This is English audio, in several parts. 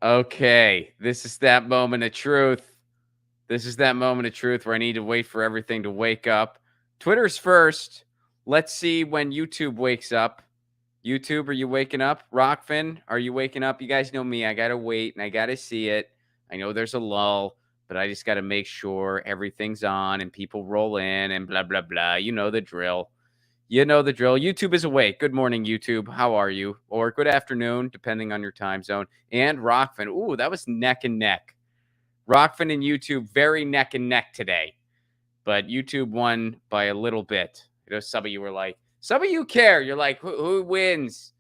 Okay, this is that moment of truth. This is that moment of truth where I need to wait for everything to wake up. Twitter's first. Let's see when YouTube wakes up. YouTube, are you waking up? Rockfin, are you waking up? You guys know me. I got to wait and I got to see it. I know there's a lull, but I just got to make sure everything's on and people roll in and blah, blah, blah. You know the drill. You know the drill. YouTube is awake. Good morning, YouTube. How are you? Or good afternoon, depending on your time zone. And Rockfin. Ooh, that was neck and neck. Rockfin and YouTube very neck and neck today, but YouTube won by a little bit. You know, some of you were like, some of you care. You're like, who wins?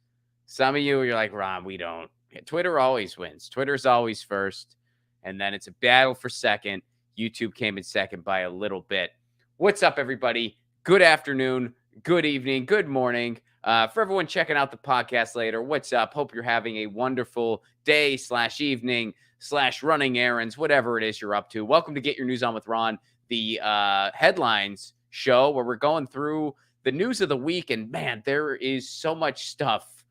Some of you, you're like, Ron, we don't. Twitter always wins. Twitter's always first, and then it's a battle for second. YouTube came in second by a little bit. What's up, everybody? Good afternoon, good evening, good morning. For everyone checking out the podcast later, what's up? Hope you're having a wonderful day / evening / running errands, whatever it is you're up to. Welcome to Get Your News On with Ron, the headlines show where we're going through the news of the week. And man, there is so much stuff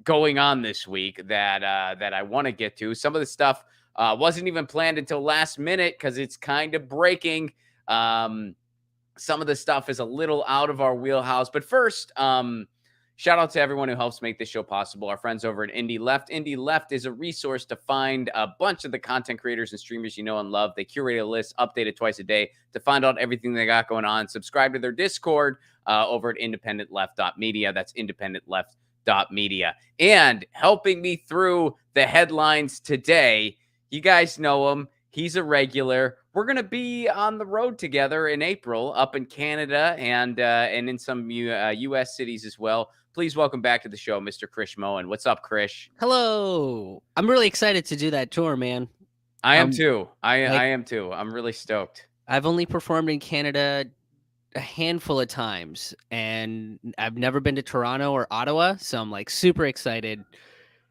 going on this week that I want to get to. Some of the stuff wasn't even planned until last minute because it's kind of breaking. Some of the stuff is a little out of our wheelhouse. But first, shout out to everyone who helps make this show possible. Our friends over at Indie Left. Indie Left is a resource to find a bunch of the content creators and streamers you know and love. They curate a list, update it twice a day to find out everything they got going on. Subscribe to their Discord over at independentleft.media. That's independentleft.media. And helping me through the headlines today, you guys know him. He's a regular. We're going to be on the road together in April up in Canada and in some U.S. cities as well. Please welcome back to the show, Mr. Krish Moen. What's up, Krish? Hello. I'm really excited to do that tour, man. I am too. I like- am too. I'm really stoked. I've only performed in Canada a handful of times, and I've never been to Toronto or Ottawa, so I'm like super excited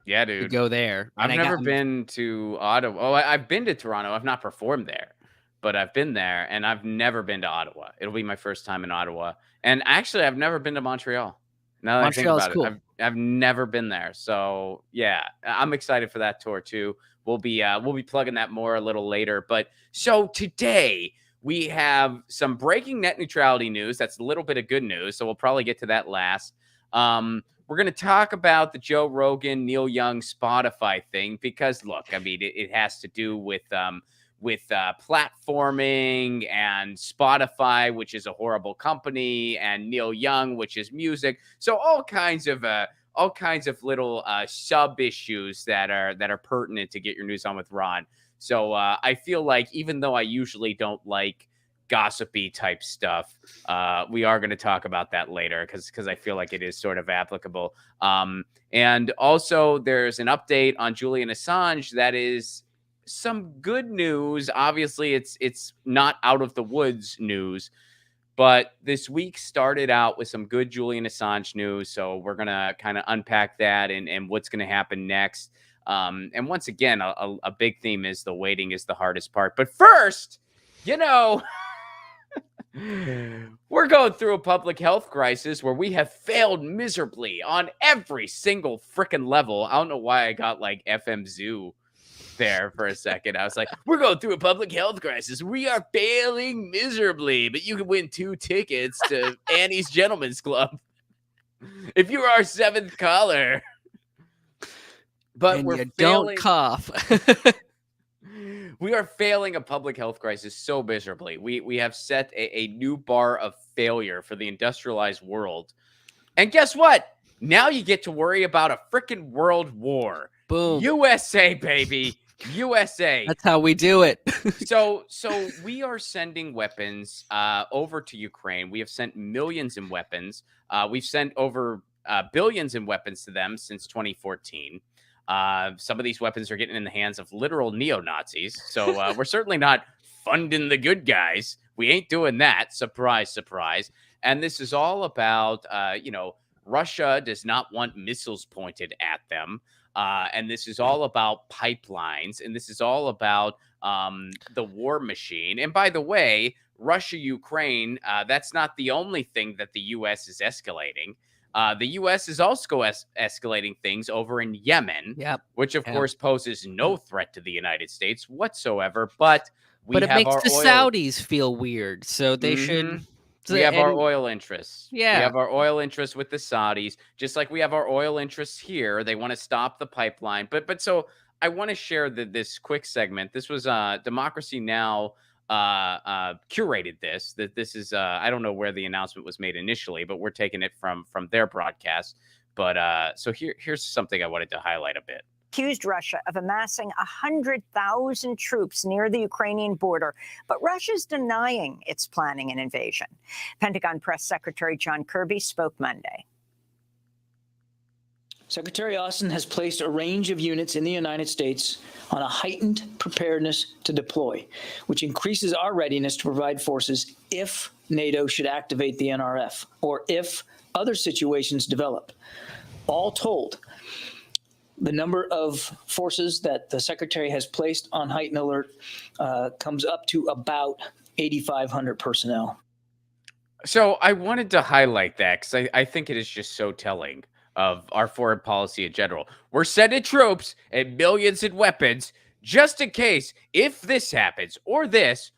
Yeah, to dude. go there. I've never been to Ottawa. Oh, I've been to Toronto. I've not performed there, but I've been there, and I've never been to Ottawa. It'll be my first time in Ottawa. And actually, I've never been to Montreal. Now that I think Montreal is about cool. it, I've never been there. So yeah, I'm excited for that tour too. We'll be plugging that more a little later. But so today we have some breaking net neutrality news. That's a little bit of good news. So we'll probably get to that last. We're going to talk about the Joe Rogan, Neil Young, Spotify thing because, look, I mean, it has to do with platforming and Spotify, which is a horrible company, and Neil Young, which is music. So all kinds of little sub issues that are pertinent to Get Your News On with Ron. So I feel like even though I usually don't like gossipy type stuff, we are going to talk about that later because I feel like it is sort of applicable. And also there's an update on Julian Assange that is some good news. Obviously it's not out of the woods news, but this week started out with some good Julian Assange news. So we're going to kind of unpack that and what's going to happen next. And once again, a big theme is the waiting is the hardest part. But first, we're going through a public health crisis where we have failed miserably on every single freaking level. I don't know why I got like FM Zoo there for a second. I was like, we're going through a public health crisis. We are failing miserably, but you can win 2 tickets to Annie's Gentlemen's Club if you are our 7th caller. But and we're you failing. Don't cough. We are failing a public health crisis so miserably. We have set a new bar of failure for the industrialized world. And guess what? Now you get to worry about a freaking world war. Boom. USA, baby. USA. That's how we do it. So we are sending weapons over to Ukraine. We have sent millions in weapons. We've sent over billions in weapons to them since 2014. Some of these weapons are getting in the hands of literal neo-Nazis. So we're certainly not funding the good guys. We ain't doing that. Surprise, surprise. And this is all about, Russia does not want missiles pointed at them. And this is all about pipelines. And this is all about the war machine. And by the way, Russia, Ukraine, that's not the only thing that the U.S. is escalating. The U.S. is also escalating things over in Yemen, Yep. which of Yep. course poses no threat to the United States whatsoever. But we But it have makes our the oil. Saudis feel weird, so they should. We have our And oil interests. We yeah, have our oil interests with the Saudis, just like we have our oil interests here. They want to stop the pipeline. But so I want to share this quick segment. This was Democracy Now curated this. That this is I don't know where the announcement was made initially, but we're taking it from their broadcast. But so here's something I wanted to highlight a bit. Accused Russia of amassing 100,000 troops near the Ukrainian border, but Russia's denying it's planning an invasion. Pentagon Press Secretary John Kirby spoke Monday. Secretary Austin has placed a range of units in the United States on a heightened preparedness to deploy, which increases our readiness to provide forces if NATO should activate the NRF or if other situations develop. All told, the number of forces that the Secretary has placed on heightened alert comes up to about 8,500 personnel. So I wanted to highlight that because I think it is just so telling of our foreign policy in general. We're sending troops and millions in weapons just in case if this happens or this,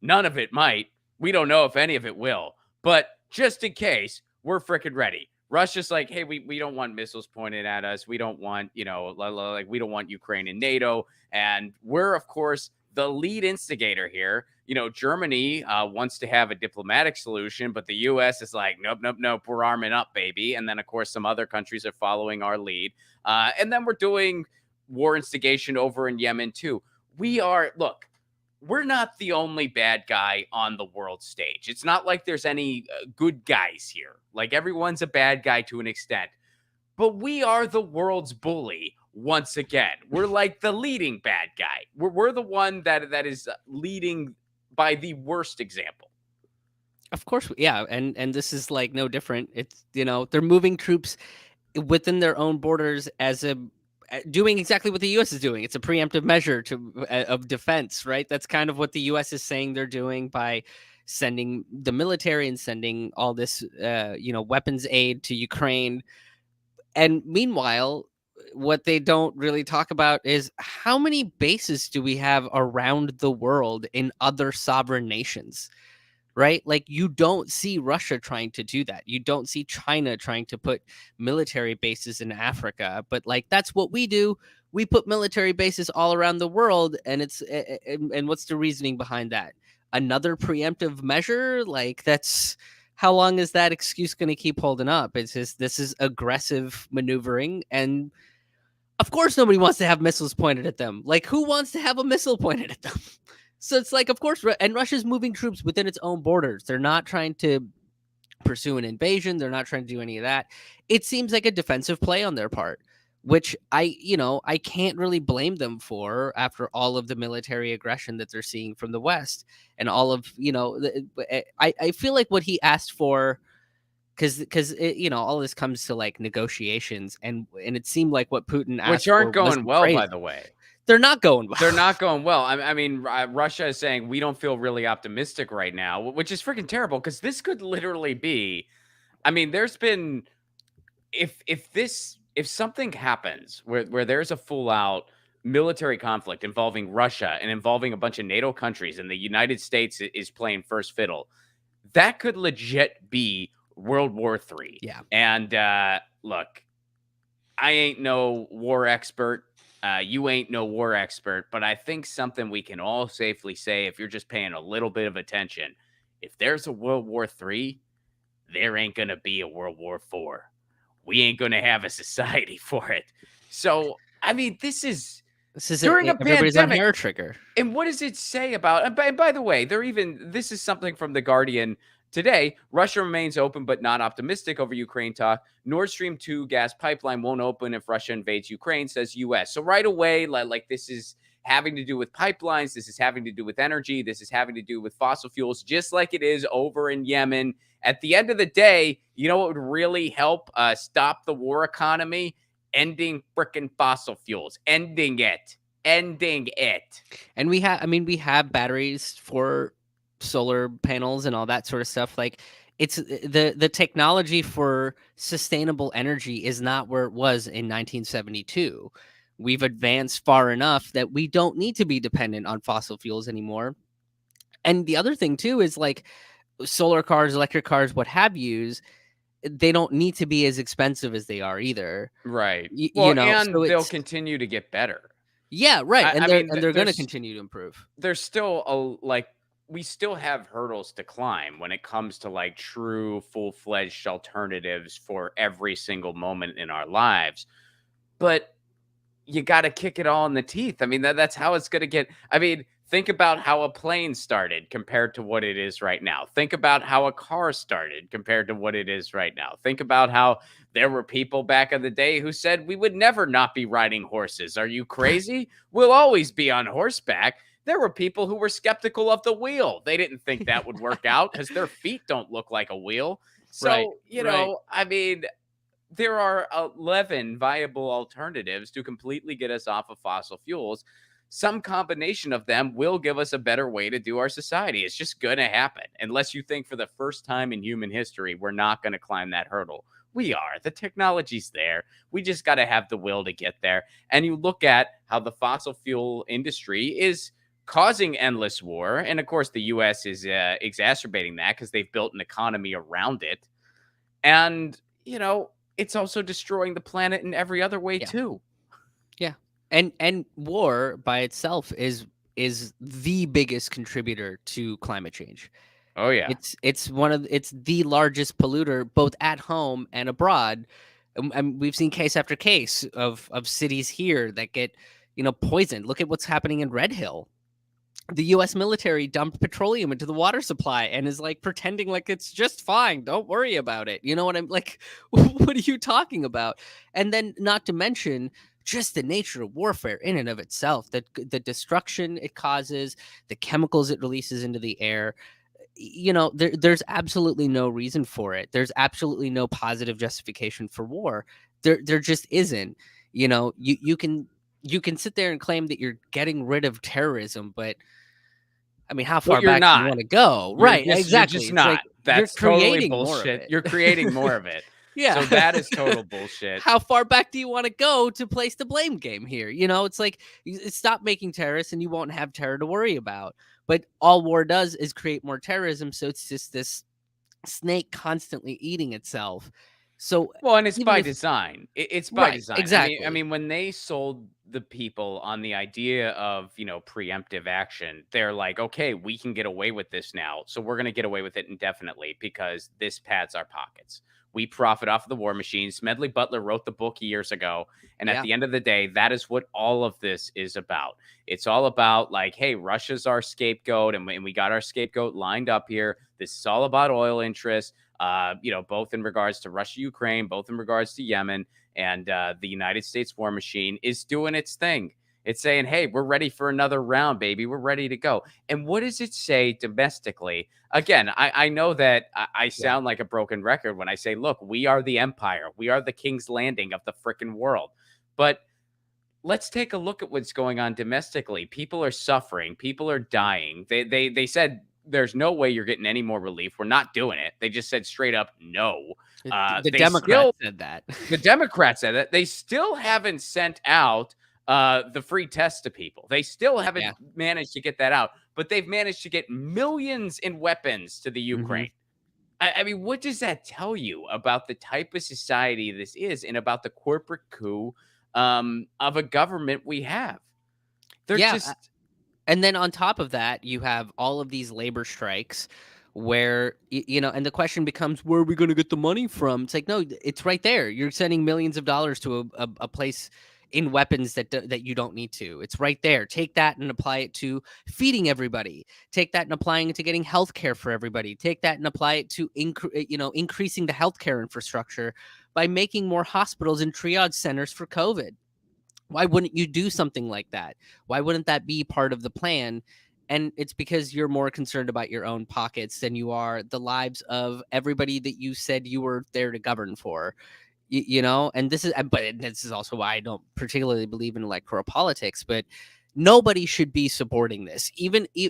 none of it might. We don't know if any of it will. But just in case, we're freaking ready. Russia's like, hey, we don't want missiles pointed at us. We don't want, like we don't want Ukraine and NATO. And we're, of course, the lead instigator here. Germany wants to have a diplomatic solution, but the U.S. is like, nope, we're arming up, baby. And then, of course, some other countries are following our lead. And then we're doing war instigation over in Yemen, too. We're not the only bad guy on the world stage. It's not like there's any good guys here. Like everyone's a bad guy to an extent. But we are the world's bully once again. We're like the leading bad guy. We're the one that is leading by the worst example. of course, yeah, and this is like no different. It's they're moving troops within their own borders as doing exactly what the U.S. is doing. It's a preemptive measure of defense, right? That's kind of what the U.S. is saying they're doing by sending the military and sending all this, weapons aid to Ukraine. And meanwhile, what they don't really talk about is how many bases do we have around the world in other sovereign nations? Right? Like you don't see Russia trying to do that. You don't see China trying to put military bases in Africa, but like that's what we do. We put military bases all around the world, and and what's the reasoning behind that? Another preemptive measure? Like that's how long is that excuse going to keep holding up? It's just this is aggressive maneuvering, and of course nobody wants to have missiles pointed at them. Like who wants to have a missile pointed at them? So it's like, of course, and Russia's moving troops within its own borders. They're not trying to pursue an invasion. They're not trying to do any of that. It seems like a defensive play on their part, which I can't really blame them for after all of the military aggression that they're seeing from the West and all of, I feel like what he asked for, because all this comes to like negotiations, and it seemed like what Putin asked Which aren't for going well, crazy. by the way. They're not going well. They're not going well. I mean, Russia is saying we don't feel really optimistic right now, which is freaking terrible because this could literally be. I mean, there's been if something happens where there's a full out military conflict involving Russia and involving a bunch of NATO countries, and the United States is playing first fiddle, that could legit be World War III. Yeah. And look, I ain't no war expert. You ain't no war expert, but I think something we can all safely say, if you're just paying a little bit of attention, if there's a World War III, there ain't going to be a World War IV. We ain't going to have a society for it. So, I mean, this is during a everybody's pandemic. on hair trigger. And what does it say about, and by the way, this is something from The Guardian today. Russia remains open but not optimistic over Ukraine talk. Nord Stream 2 gas pipeline won't open if Russia invades Ukraine, says U.S. So right away, like this is having to do with pipelines. This is having to do with energy. This is having to do with fossil fuels, just like it is over in Yemen. At the end of the day, you know what would really help stop the war economy? Ending frickin' fossil fuels. Ending it. And we have batteries for solar panels and all that sort of stuff. Like it's the technology for sustainable energy is not where it was in 1972. We've advanced far enough that we don't need to be dependent on fossil fuels anymore. And the other thing too is like solar cars, electric cars, what have yous, they don't need to be as expensive as they are either. Right. You Well, know, so and they'll it's continue to get better. yeah, right. I And mean, they're going to continue to improve. there's still like we still have hurdles to climb when it comes to like true full-fledged alternatives for every single moment in our lives. But you got to kick it all in the teeth. I mean, that's how it's going to get. I mean, think about how a plane started compared to what it is right now. Think about how a car started compared to what it is right now. Think about how there were people back in the day who said we would never not be riding horses. Are you crazy? We'll always be on horseback. There were people who were skeptical of the wheel. They didn't think that would work out because their feet don't look like a wheel. Right. So, I mean, there are 11 viable alternatives to completely get us off of fossil fuels. Some combination of them will give us a better way to do our society. It's just going to happen. Unless you think for the first time in human history, we're not going to climb that hurdle. We are. The technology's there. We just got to have the will to get there. And you look at how the fossil fuel industry is causing endless war. And of course, the US is exacerbating that because they've built an economy around it. And, it's also destroying the planet in every other way Yeah. too. Yeah. And war by itself is the biggest contributor to climate change. Oh yeah. It's the largest polluter both at home and abroad. And we've seen case after case of cities here that get, poisoned. Look at what's happening in Red Hill. The US military dumped petroleum into the water supply and is like pretending like it's just fine. Don't worry about it. You know what I'm like? What are you talking about? And then not to mention just the nature of warfare in and of itself, the destruction it causes, the chemicals it releases into the air. There's absolutely no reason for it. There's absolutely no positive justification for war. There just isn't. You can sit there and claim that you're getting rid of terrorism, but I mean, how far you're back do you not. want to go? You're Right, just- exactly. You're just It's not. like That's you're totally creating more of bullshit. it. You're creating more of it. Yeah. So that is total bullshit. How far back do you want to go to place the blame game here? It's like stop making terrorists and you won't have terror to worry about. But all war does is create more terrorism. So it's just this snake constantly eating itself. So Well, and it's even by if- design. It's by Right, design. exactly. I mean, when they sold the people on the idea of, preemptive action, they're like, okay, we can get away with this now. So we're going to get away with it indefinitely because this pads our pockets. We profit off of the war machine. Smedley Butler wrote the book years ago. And Yeah. at the end of the day, that is what all of this is about. It's all about like, hey, Russia's our scapegoat and we got our scapegoat lined up here. This is all about oil interests. Both in regards to Russia, Ukraine, both in regards to Yemen, and the United States war machine is doing its thing. It's saying, hey, we're ready for another round, baby. We're ready to go. And what does it say domestically? Again, I know that I sound like a broken record when I say, look, we are the empire. We are the King's Landing of the frickin' world. But let's take a look at what's going on domestically. People are suffering. People are dying. They said, there's no way you're getting any more relief. We're not doing it. They just said straight up no. The They Democrats still- said that. The Democrats said that. They still haven't sent out the free tests to people. They still haven't managed to get that out, but they've managed to get millions in weapons to the Ukraine. I mean, what does that tell you about the type of society this is and about the corporate coup of a government we have? They're just... And then on top of that, you have all of these labor strikes where, and the question becomes, where are we going to get the money from? It's like, no, it's right there. You're sending millions of dollars to a place in weapons that you don't need to. It's right there. Take that and apply it to feeding everybody. Take that and applying it to getting health care for everybody. Take that and apply it to increasing the healthcare infrastructure by making more hospitals and triage centers for COVID. Why wouldn't you do something like that? Why wouldn't that be part of the plan? And it's because you're more concerned about your own pockets than you are the lives of everybody that you said you were there to govern for. And this is also why I don't particularly believe in electoral politics, but Nobody should be supporting this.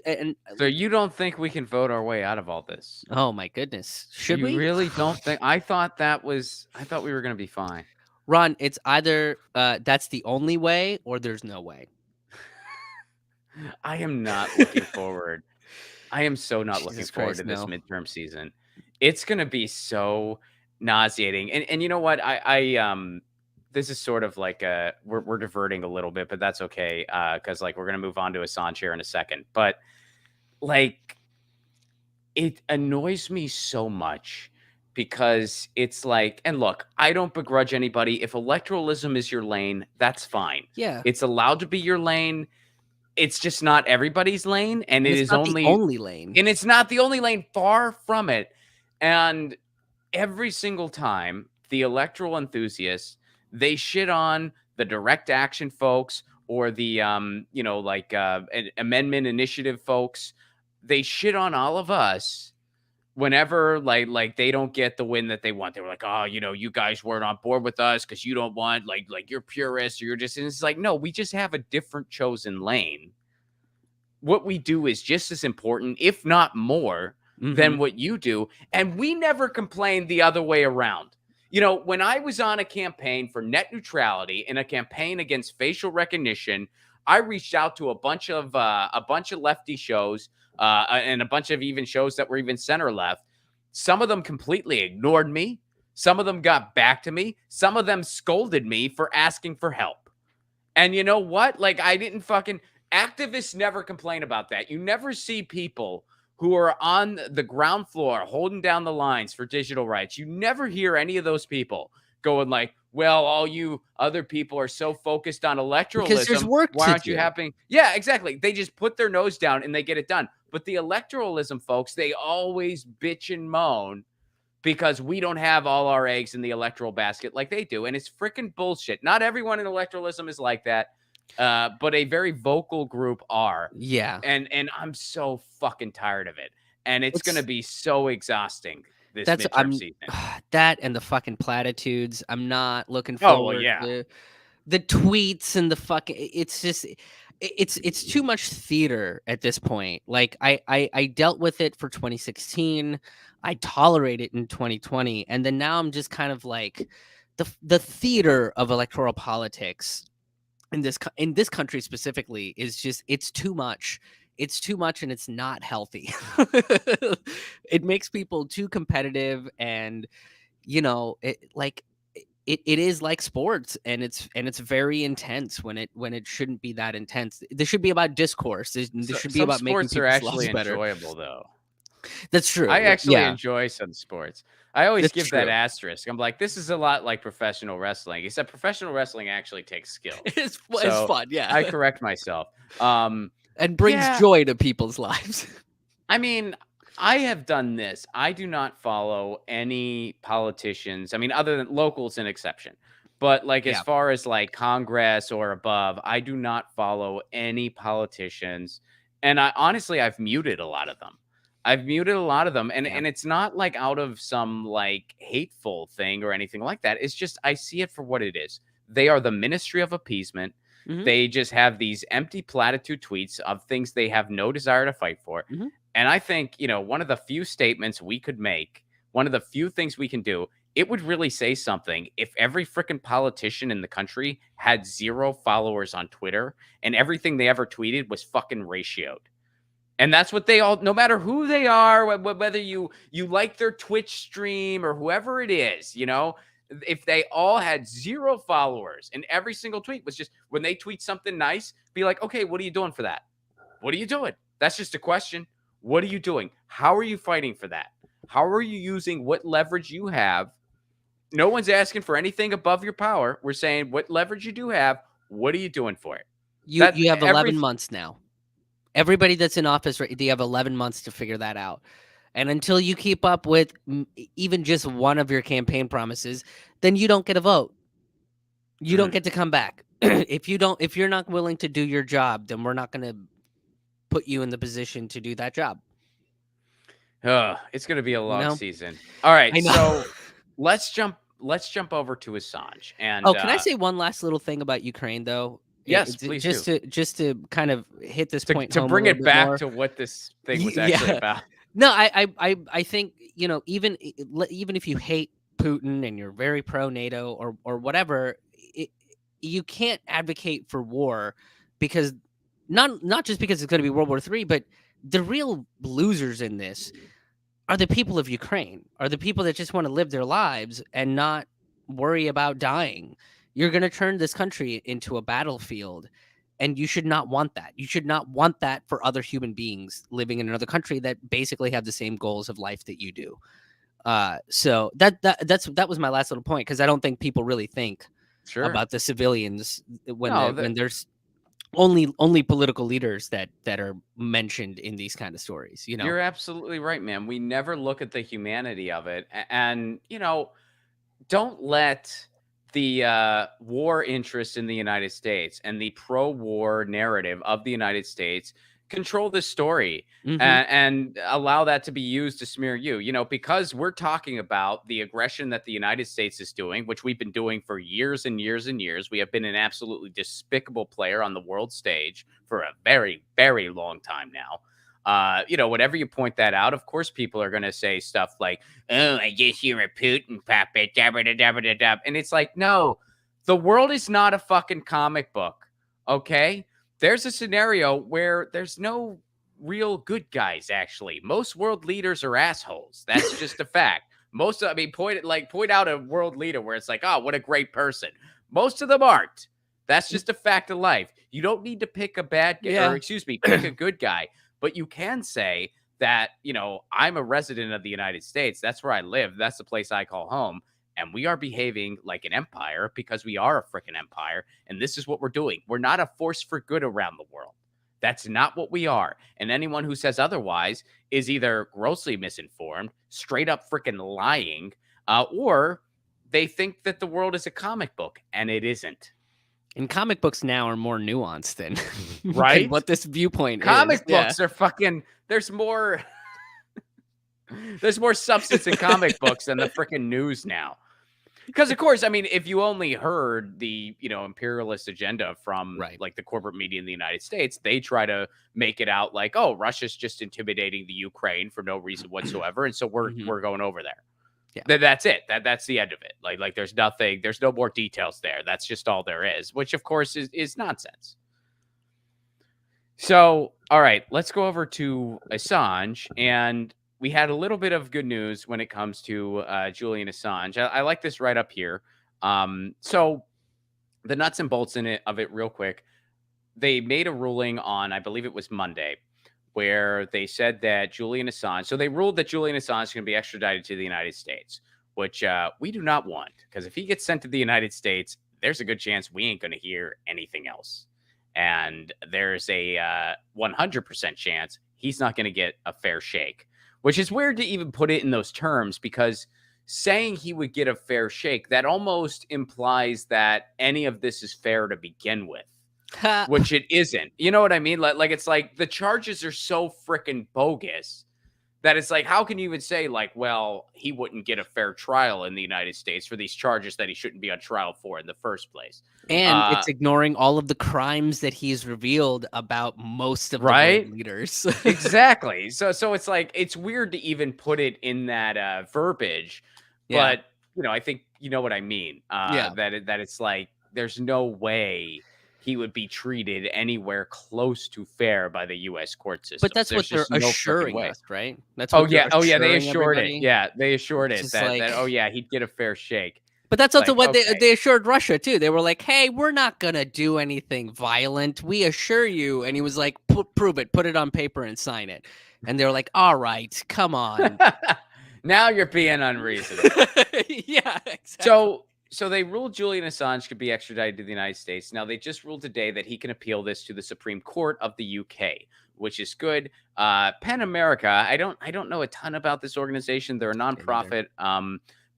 And So you don't think we can vote our way out of all this? oh my goodness, should You we? really don't think? I thought we were going to be fine. Ron, it's either that's the only way or there's no way. I am not looking forward. I am so not looking Jesus forward Christ, to this no. midterm season. It's going to be so nauseating. And you know what? This is sort of like we're diverting a little bit, but that's okay because like we're going to move on to Assange here in a second. But like it annoys me so much because it's like, and look, I don't begrudge anybody. If electoralism is your lane, that's fine. Yeah. It's allowed to be your lane. It's just not everybody's lane, and And it it's is not the only only lane. and it's not the only lane, far from it. And every single time the electoral enthusiasts, they shit on the direct action folks or the amendment initiative folks. They shit on all of us whenever like they don't get the win that they want. They were like, oh, you guys weren't on board with us because you don't want like you're purists or you're just, and it's like, no, we just have a different chosen lane. What we do is just as important, if not more, than what you do. And we never complained the other way around. When I was on a campaign for net neutrality and a campaign against facial recognition, I reached out to a bunch of lefty shows and a bunch of even shows that were even center left. Some of them completely ignored me. Some of them got back to me. Some of them scolded me for asking for help. And you know what? Like, I didn't fucking... Activists never complain about that. You never see people who are on the ground floor holding down the lines for digital rights. You never hear any of those people going like, well, all you other people are so focused on electoralism. Because there's work Why to aren't you do. having... Yeah, exactly. They just put their nose down and they get it done. But the electoralism folks, they always bitch and moan because we don't have all our eggs in the electoral basket like they do. And it's freaking bullshit. Not everyone in electoralism is like that. But a very vocal group are. Yeah. And I'm so fucking tired of it. And it's going to be so exhausting this midterm season. That and the fucking platitudes. I'm not looking forward to the tweets and the fucking... It's just... It's too much theater at this point. Like I dealt with it for 2016. I tolerate it in 2020. And then now I'm just kind of like the theater of electoral politics in this country specifically is just... it's too much. It's too much and it's not healthy. It makes people too competitive, and it is like sports, and it's very intense when it shouldn't be that intense. This should be about discourse. This should be about making sports are people's lives actually better. enjoyable though. That's true. I actually enjoy some sports. I always give that true. asterisk. I'm like, this is a lot like professional wrestling, except professional wrestling actually takes skill. It's So fun, yeah. I correct myself. And brings yeah. joy to people's lives. I mean, I have done this. I do not follow any politicians. I mean, other than locals, an exception. But like as far as like Congress or above, I do not follow any politicians. And I've muted a lot of them. And it's not like out of some like hateful thing or anything like that. It's just I see it for what it is. They are the ministry of appeasement. Mhm. They just have these empty platitude tweets of things they have no desire to fight for. Mhm. And I think, one of the few statements we could make, one of the few things we can do, it would really say something if every freaking politician in the country had 0 followers on Twitter and everything they ever tweeted was fucking ratioed. And that's what they all, no matter who they are, whether you like their Twitch stream or whoever it is, if they all had 0 followers and every single tweet was just, when they tweet something nice, be like, okay, what are you doing for that? What are you doing? That's just a question. What are you doing? How are you fighting for that? How are you using what leverage you have? No one's asking for anything above your power. We're saying what leverage you do have. What are you doing for it? You have 11 months now. Everybody that's in office, they have 11 months to figure that out. And until you keep up with even just one of your campaign promises, then you don't get a vote. You don't get to come back. If you're not willing to do your job, then we're not going to put you in the position to do that job. It's going to be a long season. All right, so let's jump over to Assange. And can I say one last little thing about Ukraine though? Yes, please do. Just to kind of hit this point To home bring a it little bit back more. to what this thing was actually about. No, I think, you know, even if you hate Putin and you're very pro NATO or whatever, you can't advocate for war because not just because it's going to be World War III, but the real losers in this are the people of Ukraine, are the people that just want to live their lives and not worry about dying. You're going to turn this country into a battlefield, and you should not want that. You should not want that for other human beings living in another country that basically have the same goals of life that you do. So that was my last little point, because I don't think people really think about the civilians when there's only political leaders that are mentioned in these kind of stories. You know, you're absolutely right, man. We never look at the humanity of it, and you know, don't let the war interest in the United States and the pro-war narrative of the United States control this story and allow that to be used to smear you. You know, because we're talking about the aggression that the United States is doing, which we've been doing for years and years and years. We have been an absolutely despicable player on the world stage for a very, very long time now. You know, whenever you point that out, of course, people are going to say stuff like, "Oh, I guess you're a Putin puppet." And it's like, no, the world is not a fucking comic book. Okay, there's a scenario where there's no real good guys. Actually, most world leaders are assholes. That's just a fact. Point out a world leader where it's like, oh, what a great person. Most of them aren't. That's just a fact of life. You don't need to pick a bad guy, or excuse me, pick a good guy. But you can say that, you know, I'm a resident of the United States. That's where I live. That's the place I call home. And we are behaving like an empire because we are a freaking empire. And this is what we're doing. We're not a force for good around the world. That's not what we are. And anyone who says otherwise is either grossly misinformed, straight up freaking lying, or they think that the world is a comic book, and it isn't. And comic books now are more nuanced than, right? than what this viewpoint comic is. books are fucking, there's more substance in comic books than the freaking news now. Because of course, I mean, if you only heard the, you know, imperialist agenda from like the corporate media in the United States, they try to make it out like, oh, Russia's just intimidating the Ukraine for no reason whatsoever. And so we're going over there. Yeah. That's it. That's the end of it. Like there's nothing, there's no more details there. That's just all there is, which of course is nonsense. So, all right, let's go over to Assange. And we had a little bit of good news when it comes to Julian Assange. I like this right up here. So the nuts and bolts of it real quick. They made a ruling on, I believe it was Monday, where they said that Julian Assange, so they ruled that Julian Assange is going to be extradited to the United States, which we do not want, because if he gets sent to the United States, there's a good chance we ain't going to hear anything else. And there's a 100% chance he's not going to get a fair shake, which is weird to even put it in those terms, because saying he would get a fair shake, that almost implies that any of this is fair to begin with. Which it isn't. You know what I mean? Like it's like the charges are so freaking bogus that it's like, how can you even say like, well, he wouldn't get a fair trial in the United States for these charges that he shouldn't be on trial for in the first place? And it's ignoring all of the crimes that he's revealed about most of the world leaders. Exactly. So it's like, it's weird to even put it in that verbiage, but you know, I think you know what I mean. That it's like, there's no way he would be treated anywhere close to fair by the U.S. court system. But that's what they're assuring us, right? That's what they assured it. Yeah, they assured it that he'd get a fair shake. But that's also what they assured Russia too. They were like, "Hey, we're not gonna do anything violent. We assure you." And he was like, "Prove it. Put it on paper and sign it." And they were like, "All right, come on." Now you're being unreasonable. Yeah, exactly. So they ruled Julian Assange could be extradited to the United States. Now, they just ruled today that he can appeal this to the Supreme Court of the UK, which is good. PEN America, I don't know a ton about this organization. They're a nonprofit,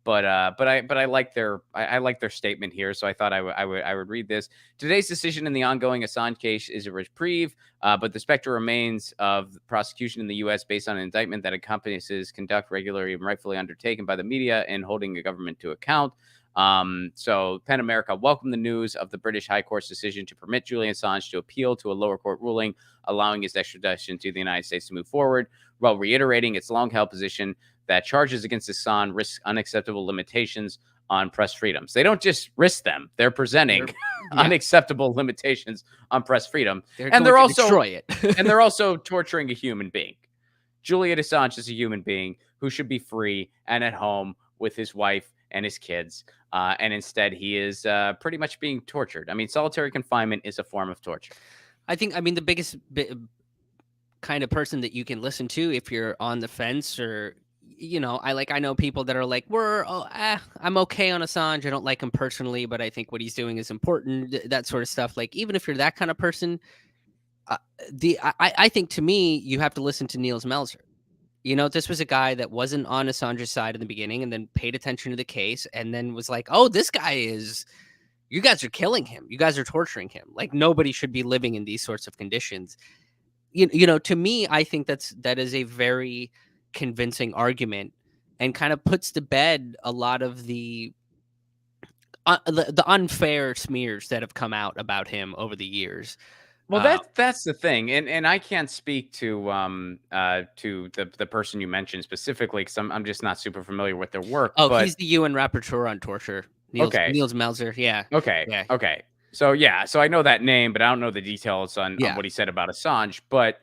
but I like their statement here. So I thought I would read this. Today's decision in the ongoing Assange case is a reprieve, but the specter remains of prosecution in the U.S. based on an indictment that accompanies his conduct regularly and rightfully undertaken by the media and holding the government to account. So PEN America welcomed the news of the British High Court's decision to permit Julian Assange to appeal to a lower court ruling, allowing his extradition to the United States to move forward, while reiterating its long-held position that charges against Assange risk unacceptable limitations on press freedoms. They don't just risk them; they're presenting unacceptable limitations on press freedom, and they're also destroy it. And they're also torturing a human being. Julian Assange is a human being who should be free and at home with his wife and his kids, and instead he is pretty much being tortured. I mean, solitary confinement is a form of torture. I mean, the biggest kind of person that you can listen to if you're on the fence, or I know people that are like, I'm okay on Assange. I don't like him personally, but I think what he's doing is important. That sort of stuff. Like, even if you're that kind of person, I think, to me, you have to listen to Niels Melzer. This was a guy that wasn't on Assange's side in the beginning, and then paid attention to the case, and then was like, oh, this guy you guys are killing him. You guys are torturing him. Like, nobody should be living in these sorts of conditions. To me, I think that is a very convincing argument, and kind of puts to bed a lot of the unfair smears that have come out about him over the years. Well, that's the thing, and I can't speak to the person you mentioned specifically, because I'm just not super familiar with their work. Oh, but he's the UN rapporteur on torture. Niels Melzer, yeah. Okay, yeah. Okay. So I know that name, but I don't know the details on what he said about Assange. But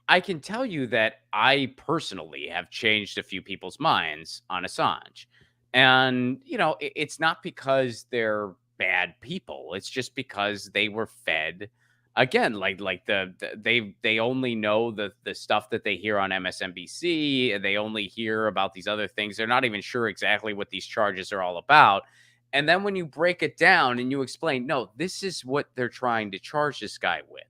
I can tell you that I personally have changed a few people's minds on Assange, and it's not because they're bad people. It's just because they were fed, again, like they only know the stuff that they hear on MSNBC, and they only hear about these other things. They're not even sure exactly what these charges are all about. And then when you break it down and you explain, no, this is what they're trying to charge this guy with.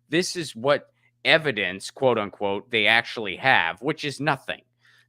This is what evidence, quote unquote, they actually have, which is nothing.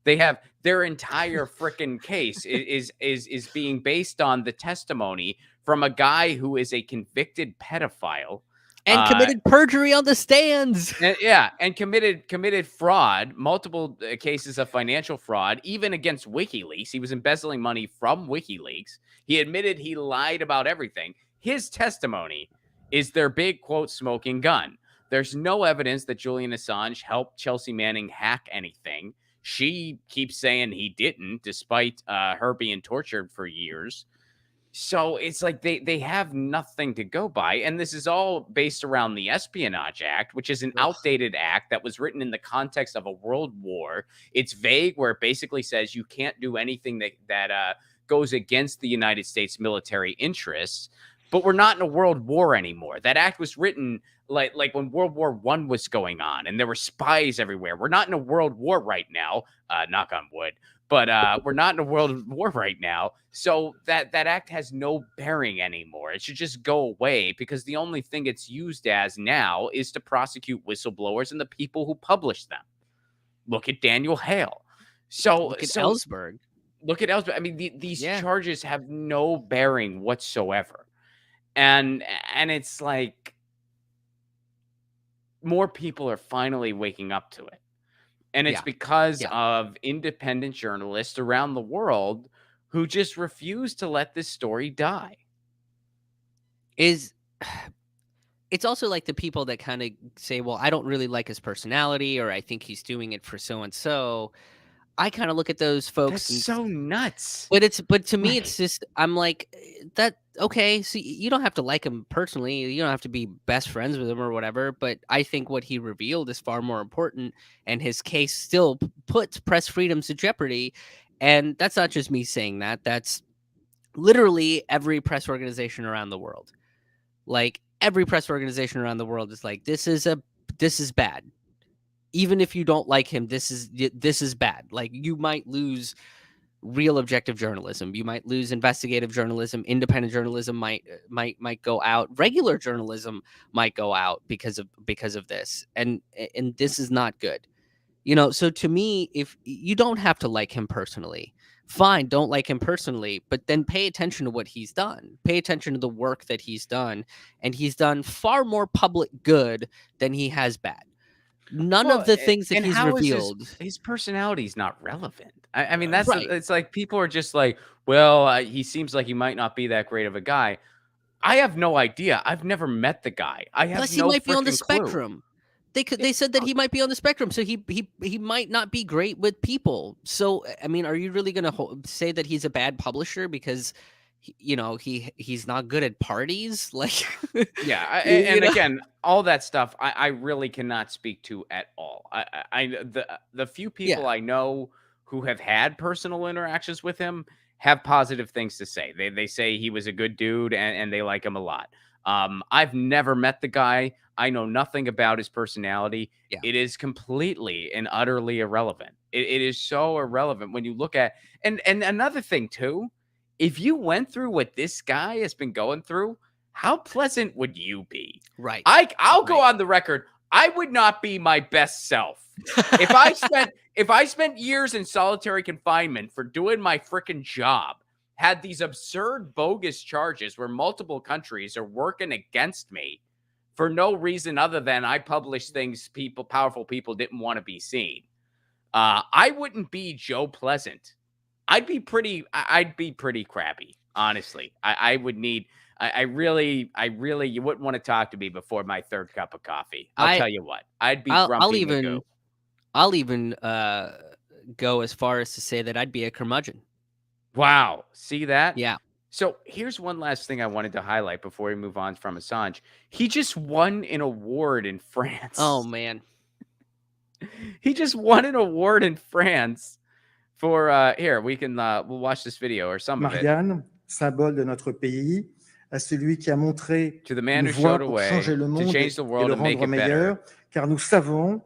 They have their entire freaking case is being based on the testimony from a guy who is a convicted pedophile and committed perjury on the stands. And committed fraud, multiple cases of financial fraud, even against WikiLeaks. He was embezzling money from WikiLeaks. He admitted he lied about everything. His testimony is their big, quote, smoking gun. There's no evidence that Julian Assange helped Chelsea Manning hack anything. She keeps saying he didn't, despite her being tortured for years. So it's like they have nothing to go by. And this is all based around the Espionage Act, which is an outdated act that was written in the context of a world war. It's vague, where it basically says you can't do anything that goes against the United States military interests. But we're not in a world war anymore. That act was written like when World War I was going on and there were spies everywhere. We're not in a world war right now, knock on wood, but we're not in a world war right now. So that act has no bearing anymore. It should just go away, because the only thing it's used as now is to prosecute whistleblowers and the people who publish them. Look at Daniel Hale. Look at Ellsberg. Look at Ellsberg. I mean, these charges have no bearing whatsoever. And it's like more people are finally waking up to it. And it's because of independent journalists around the world who just refuse to let this story die. It's also like the people that kind of say, well, I don't really like his personality, or I think he's doing it for so-and-so. I kind of look at those folks. That's so nuts. But to me, it's just, I'm like, that, okay, so you don't have to like him personally. You don't have to be best friends with him or whatever. But I think what he revealed is far more important, and his case still puts press freedoms in jeopardy. And that's not just me saying that. That's literally every press organization around the world. Like, every press organization around the world is like, this is bad. Even if you don't like him, this is bad. Like, you might lose real objective journalism. You might lose investigative journalism. Independent journalism might go out. Regular journalism might go out because of this. And this is not good. So to me, if you don't have to like him personally, fine, don't like him personally, but then pay attention to what he's done. Pay attention to the work that he's done, and he's done far more public good than he has bad. None Well, of the things that and he's how is revealed. his personality is not relevant? I mean, that's Right. it's like people are just like, well, he seems like he might not be that great of a guy. I have no idea. I've never met the guy. I have Plus, he no might be on the freaking clue. spectrum. They said that he might be on the spectrum, so he might not be great with people. So I mean, are you really going to say that he's a bad publisher because he's not good at parties? Like, Yeah, you and know, again, all that stuff I really cannot speak to at all. The few people yeah, I know who have had personal interactions with him have positive things to say. They say he was a good dude and they like him a lot. I've never met the guy. I know nothing about his personality. yeah. It is completely and utterly irrelevant. It is so irrelevant when you look at and another thing too. If you went through what this guy has been going through, how pleasant would you be? Right. I'll go Right. on the record. I would not be my best self. If I spent years in solitary confinement for doing my freaking job, had these absurd bogus charges where multiple countries are working against me for no reason other than I published things powerful people didn't want to be seen. I wouldn't be Joe Pleasant. I'd be pretty crappy, honestly. I would need I really you wouldn't want to talk to me before my third cup of coffee. I'll I tell you what. I'd be I'll grumpy even Magoo. I'll even go as far as to say that I'd be a curmudgeon. Wow. See that? Yeah. So here's one last thing I wanted to highlight before we move on from Assange. He just won an award in France. Oh man. He just won an award in France for here, we can we'll watch this video or some of it. Marianne, symbole de notre pays, à celui qui a montré To the man une who voie showed a pour way changer le to monde change the et world le and make rendre it better. meilleur, car nous savons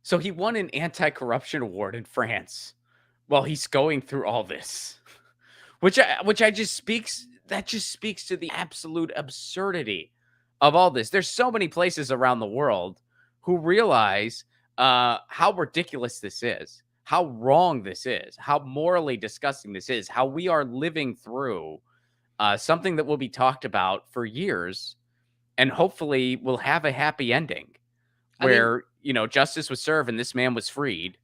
So he won an anti-corruption award in France while he's going through all this, which just speaks to the absolute absurdity of all this. There's so many places around the world who realize how ridiculous this is, how wrong this is, how morally disgusting this is, how we are living through something that will be talked about for years and hopefully will have a happy ending where, justice was served and this man was freed.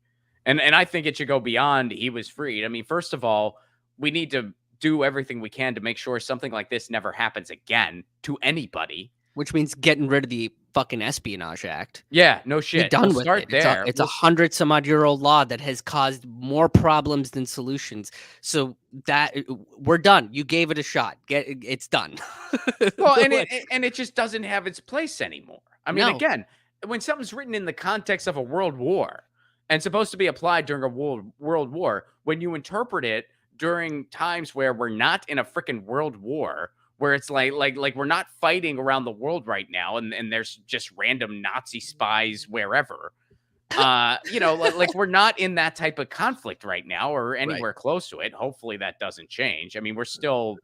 And I think it should go beyond he was freed. I mean, first of all, we need to do everything we can to make sure something like this never happens again to anybody. Which means getting rid of the fucking Espionage Act. Yeah, no Be shit. done We'll with start it. there. It's a 100-some-odd-year-old law that has caused more problems than solutions. So that we're done. You gave it a shot. It's done. Well, and it just doesn't have its place anymore. I mean, No. again, when something's written in the context of a world war and supposed to be applied during a world war, when you interpret it during times where we're not in a freaking world war, where it's like we're not fighting around the world right now, and there's just random Nazi spies wherever. Like we're not in that type of conflict right now or anywhere close to it. Hopefully that doesn't change. I mean, we're still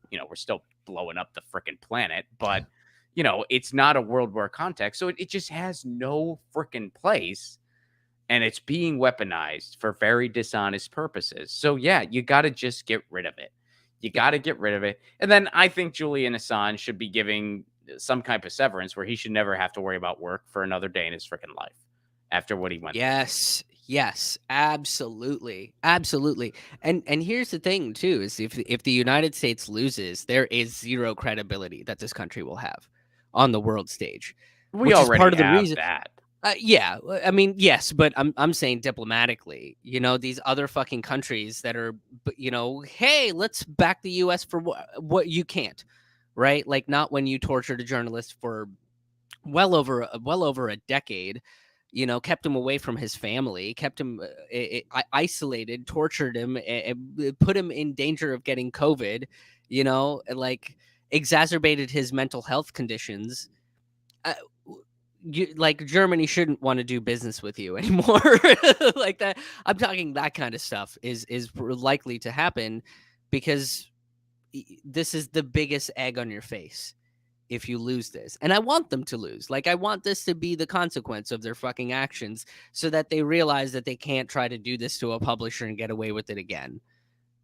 blowing up the freaking planet, but it's not a world war context. So it just has no freaking place. And it's being weaponized for very dishonest purposes. So yeah, you got to just get rid of it. You got to get rid of it. And then I think Julian Assange should be giving some kind of severance where he should never have to worry about work for another day in his freaking life after what he went through. Yes, absolutely. And here's the thing too, is if the United States loses, there is zero credibility that this country will have on the world stage. We which is already part of the have reason that. Yeah, I mean, yes, but I'm saying diplomatically, these other fucking countries that are, hey, let's back the U.S. for what you can't, right? Like not when you tortured a journalist for well over a decade, kept him away from his family, kept him isolated, tortured him, put him in danger of getting COVID, and like exacerbated his mental health conditions. Germany shouldn't want to do business with you anymore. Like that. I'm talking that kind of stuff is likely to happen because this is the biggest egg on your face if you lose this. And I want them to lose. Like I want this to be the consequence of their fucking actions so that they realize that they can't try to do this to a publisher and get away with it again.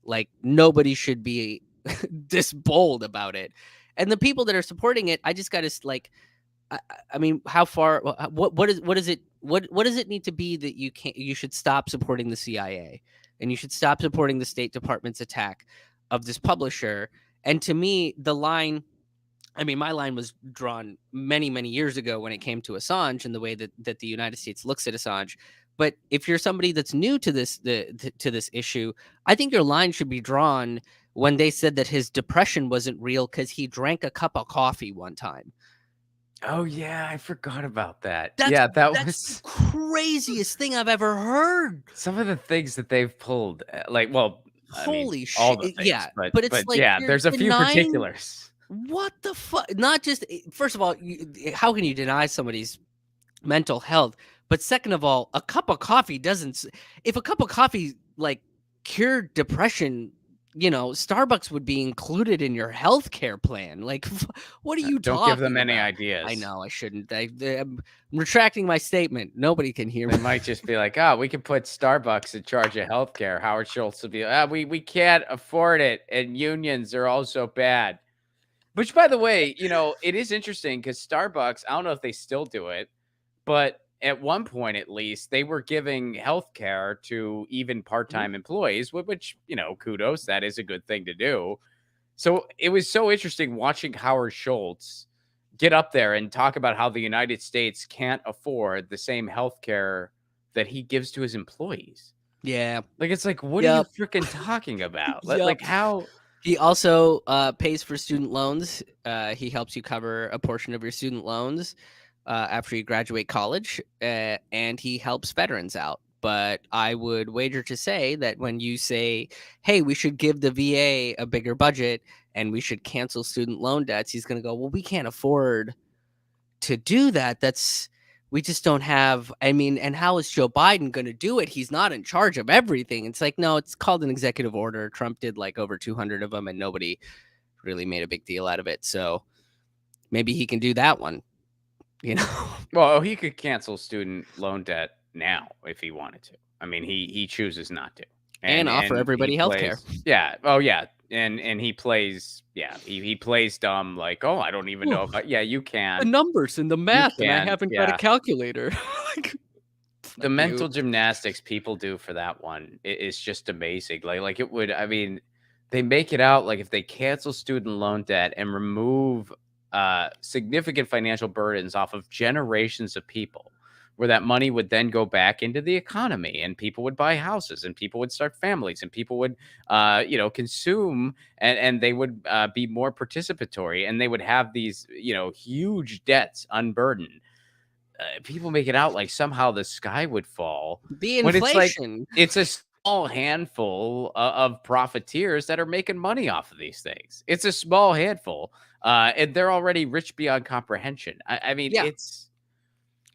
Like nobody should be this bold about it. And the people that are supporting it, I just got to I mean, how far? What is it What does it need to be that you should stop supporting the CIA and you should stop supporting the State Department's attack of this publisher? And to me, the line, I mean, my line was drawn many, many years ago when it came to Assange and the way that the United States looks at Assange. But if you're somebody that's new to this issue, I think your line should be drawn when they said that his depression wasn't real because he drank a cup of coffee one time. Oh yeah, I forgot about that. That's Yeah, that that's was the craziest thing I've ever heard. some of the things that they've pulled. Like, well, I mean, Holy all shit! the things, Yeah, but but it's like yeah, you're there's a few denying. particulars. What the fuck? Not just first of all, how can you deny somebody's mental health? But second of all, a cup of coffee doesn't. If a cup of coffee like cured depression, Starbucks would be included in your health care plan. Like, what are you Don't talking give them any about? ideas. I know I shouldn't. I'm retracting my statement. Nobody can hear They me. might just be like, "Oh, we can put Starbucks in charge of healthcare." Howard Schultz will be, we can't afford it, and unions are also bad." Which, by the way, it is interesting because Starbucks, I don't know if they still do it, but at one point at least, they were giving healthcare to even part-time employees, which, kudos, that is a good thing to do. So it was so interesting watching Howard Schultz get up there and talk about how the United States can't afford the same healthcare that he gives to his employees. Yeah. Like, it's like, what Yep. are you freaking talking about? Yep. Like, how? He also pays for student loans. He helps you cover a portion of your student loans after you graduate college, and he helps veterans out. But I would wager to say that when you say, hey, we should give the VA a bigger budget and we should cancel student loan debts, he's going to go, well, we can't afford to do that. We just don't have, I mean, and how is Joe Biden going to do it? He's not in charge of everything. It's like, no, it's called an executive order. Trump did like over 200 of them and nobody really made a big deal out of it. So maybe he can do that one, Well, he could cancel student loan debt now if he wanted to. I mean, he chooses not to. And offer everybody healthcare. Yeah. Oh, yeah. And he plays, he plays dumb, like, oh, I don't even know if you can. The numbers and the math, and I can, haven't got a calculator. The mental gymnastics people do for that one is just amazing. Like it would, I mean, they make it out like if they cancel student loan debt and remove significant financial burdens off of generations of people, where that money would then go back into the economy and people would buy houses and people would start families and people would, consume and they would be more participatory and they would have these, huge debts unburdened. People make it out like somehow the sky would fall. The inflation. It's a small handful of profiteers that are making money off of these things. It's a small handful, and they're already rich beyond comprehension. I mean, it's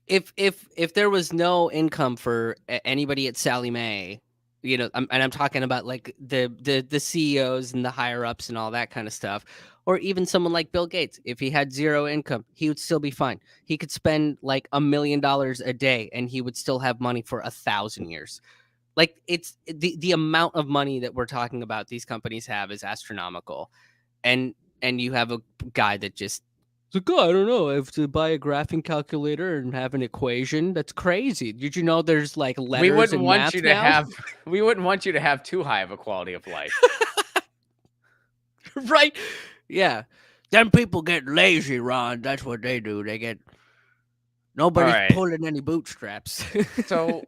if there was no income for anybody at Sallie Mae, I'm talking about like the CEOs and the higher ups and all that kind of stuff, or even someone like Bill Gates. If he had zero income, he would still be fine. He could spend like $1 million a day and he would still have money for 1,000 years. Like, it's the amount of money that we're talking about these companies have is astronomical. And you have a guy that just, it's like, oh, I don't know, I have to buy a graphing calculator and have an equation. That's crazy. Did you know there's like letters we wouldn't and want math you to now? have too high of a quality of life. Right? Yeah. Them people get lazy, Ron. That's what they do. They get nobody's pulling any bootstraps. So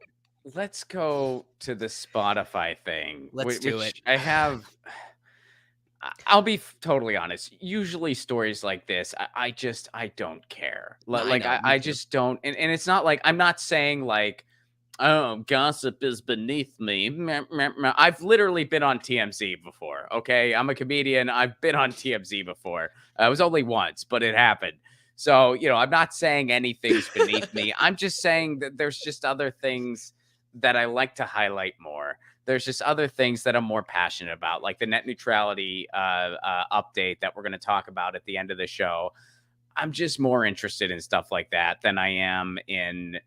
let's go to the Spotify thing. Let's do it. I'll be totally honest. Usually stories like this, I don't care. I just don't. And it's not like, I'm not saying like, oh, gossip is beneath me. I've literally been on TMZ before. Okay. I'm a comedian. I've been on TMZ before. It was only once, but it happened. So, I'm not saying anything's beneath me. I'm just saying that there's just other things that I like to highlight more. There's just other things that I'm more passionate about, like the net neutrality update that we're going to talk about at the end of the show. I'm just more interested in stuff like that than I am in,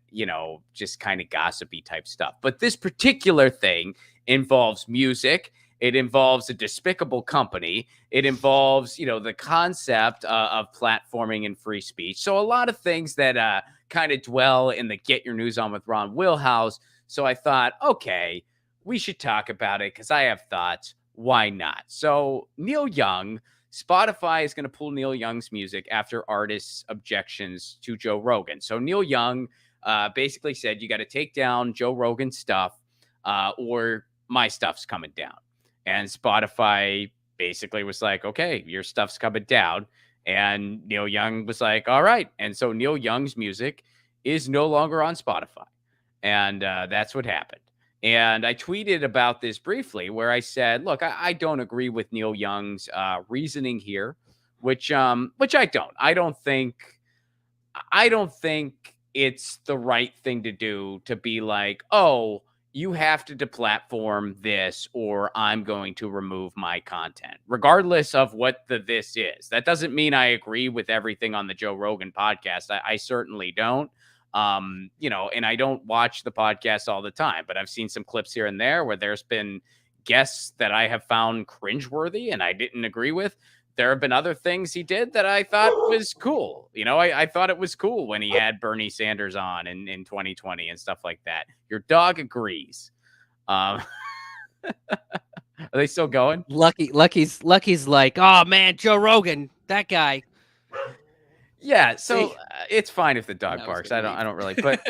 just kind of gossipy type stuff. But this particular thing involves music. It involves a despicable company. It involves, the concept of platforming and free speech. So a lot of things that kind of dwell in the Get Your News On with Ron wheelhouse. So I thought, okay, we should talk about it because I have thoughts. Why not? So Neil Young, Spotify is going to pull Neil Young's music after artists' objections to Joe Rogan. So Neil Young basically said, you got to take down Joe Rogan's stuff or my stuff's coming down. And Spotify basically was like, okay, your stuff's coming down. And Neil Young was like, all right. And so Neil Young's music is no longer on Spotify. And that's what happened. And I tweeted about this briefly where I said, look, I don't agree with Neil Young's reasoning here, which I don't. I don't think it's the right thing to do to be like, oh, you have to deplatform this or I'm going to remove my content, regardless of what this is. That doesn't mean I agree with everything on the Joe Rogan podcast. I certainly don't. And I don't watch the podcast all the time, but I've seen some clips here and there where there's been guests that I have found cringeworthy and I didn't agree with. There have been other things he did that I thought was cool. I thought it was cool when he had Bernie Sanders on in 2020 and stuff like that. Your dog agrees. Are they still going? Lucky's like, oh man, Joe Rogan, that guy. Yeah, so it's fine if the dog barks. I don't really, but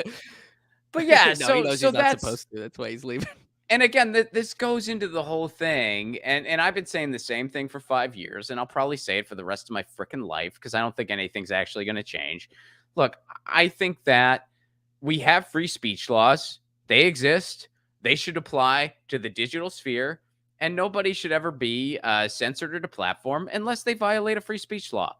yeah. No, so he knows so he's not that's supposed to. That's why he's leaving. And again, this goes into the whole thing, and I've been saying the same thing for 5 years, and I'll probably say it for the rest of my freaking life because I don't think anything's actually going to change. Look, I think that we have free speech laws. They exist. They should apply to the digital sphere, and nobody should ever be censored or deplatformed unless they violate a free speech law.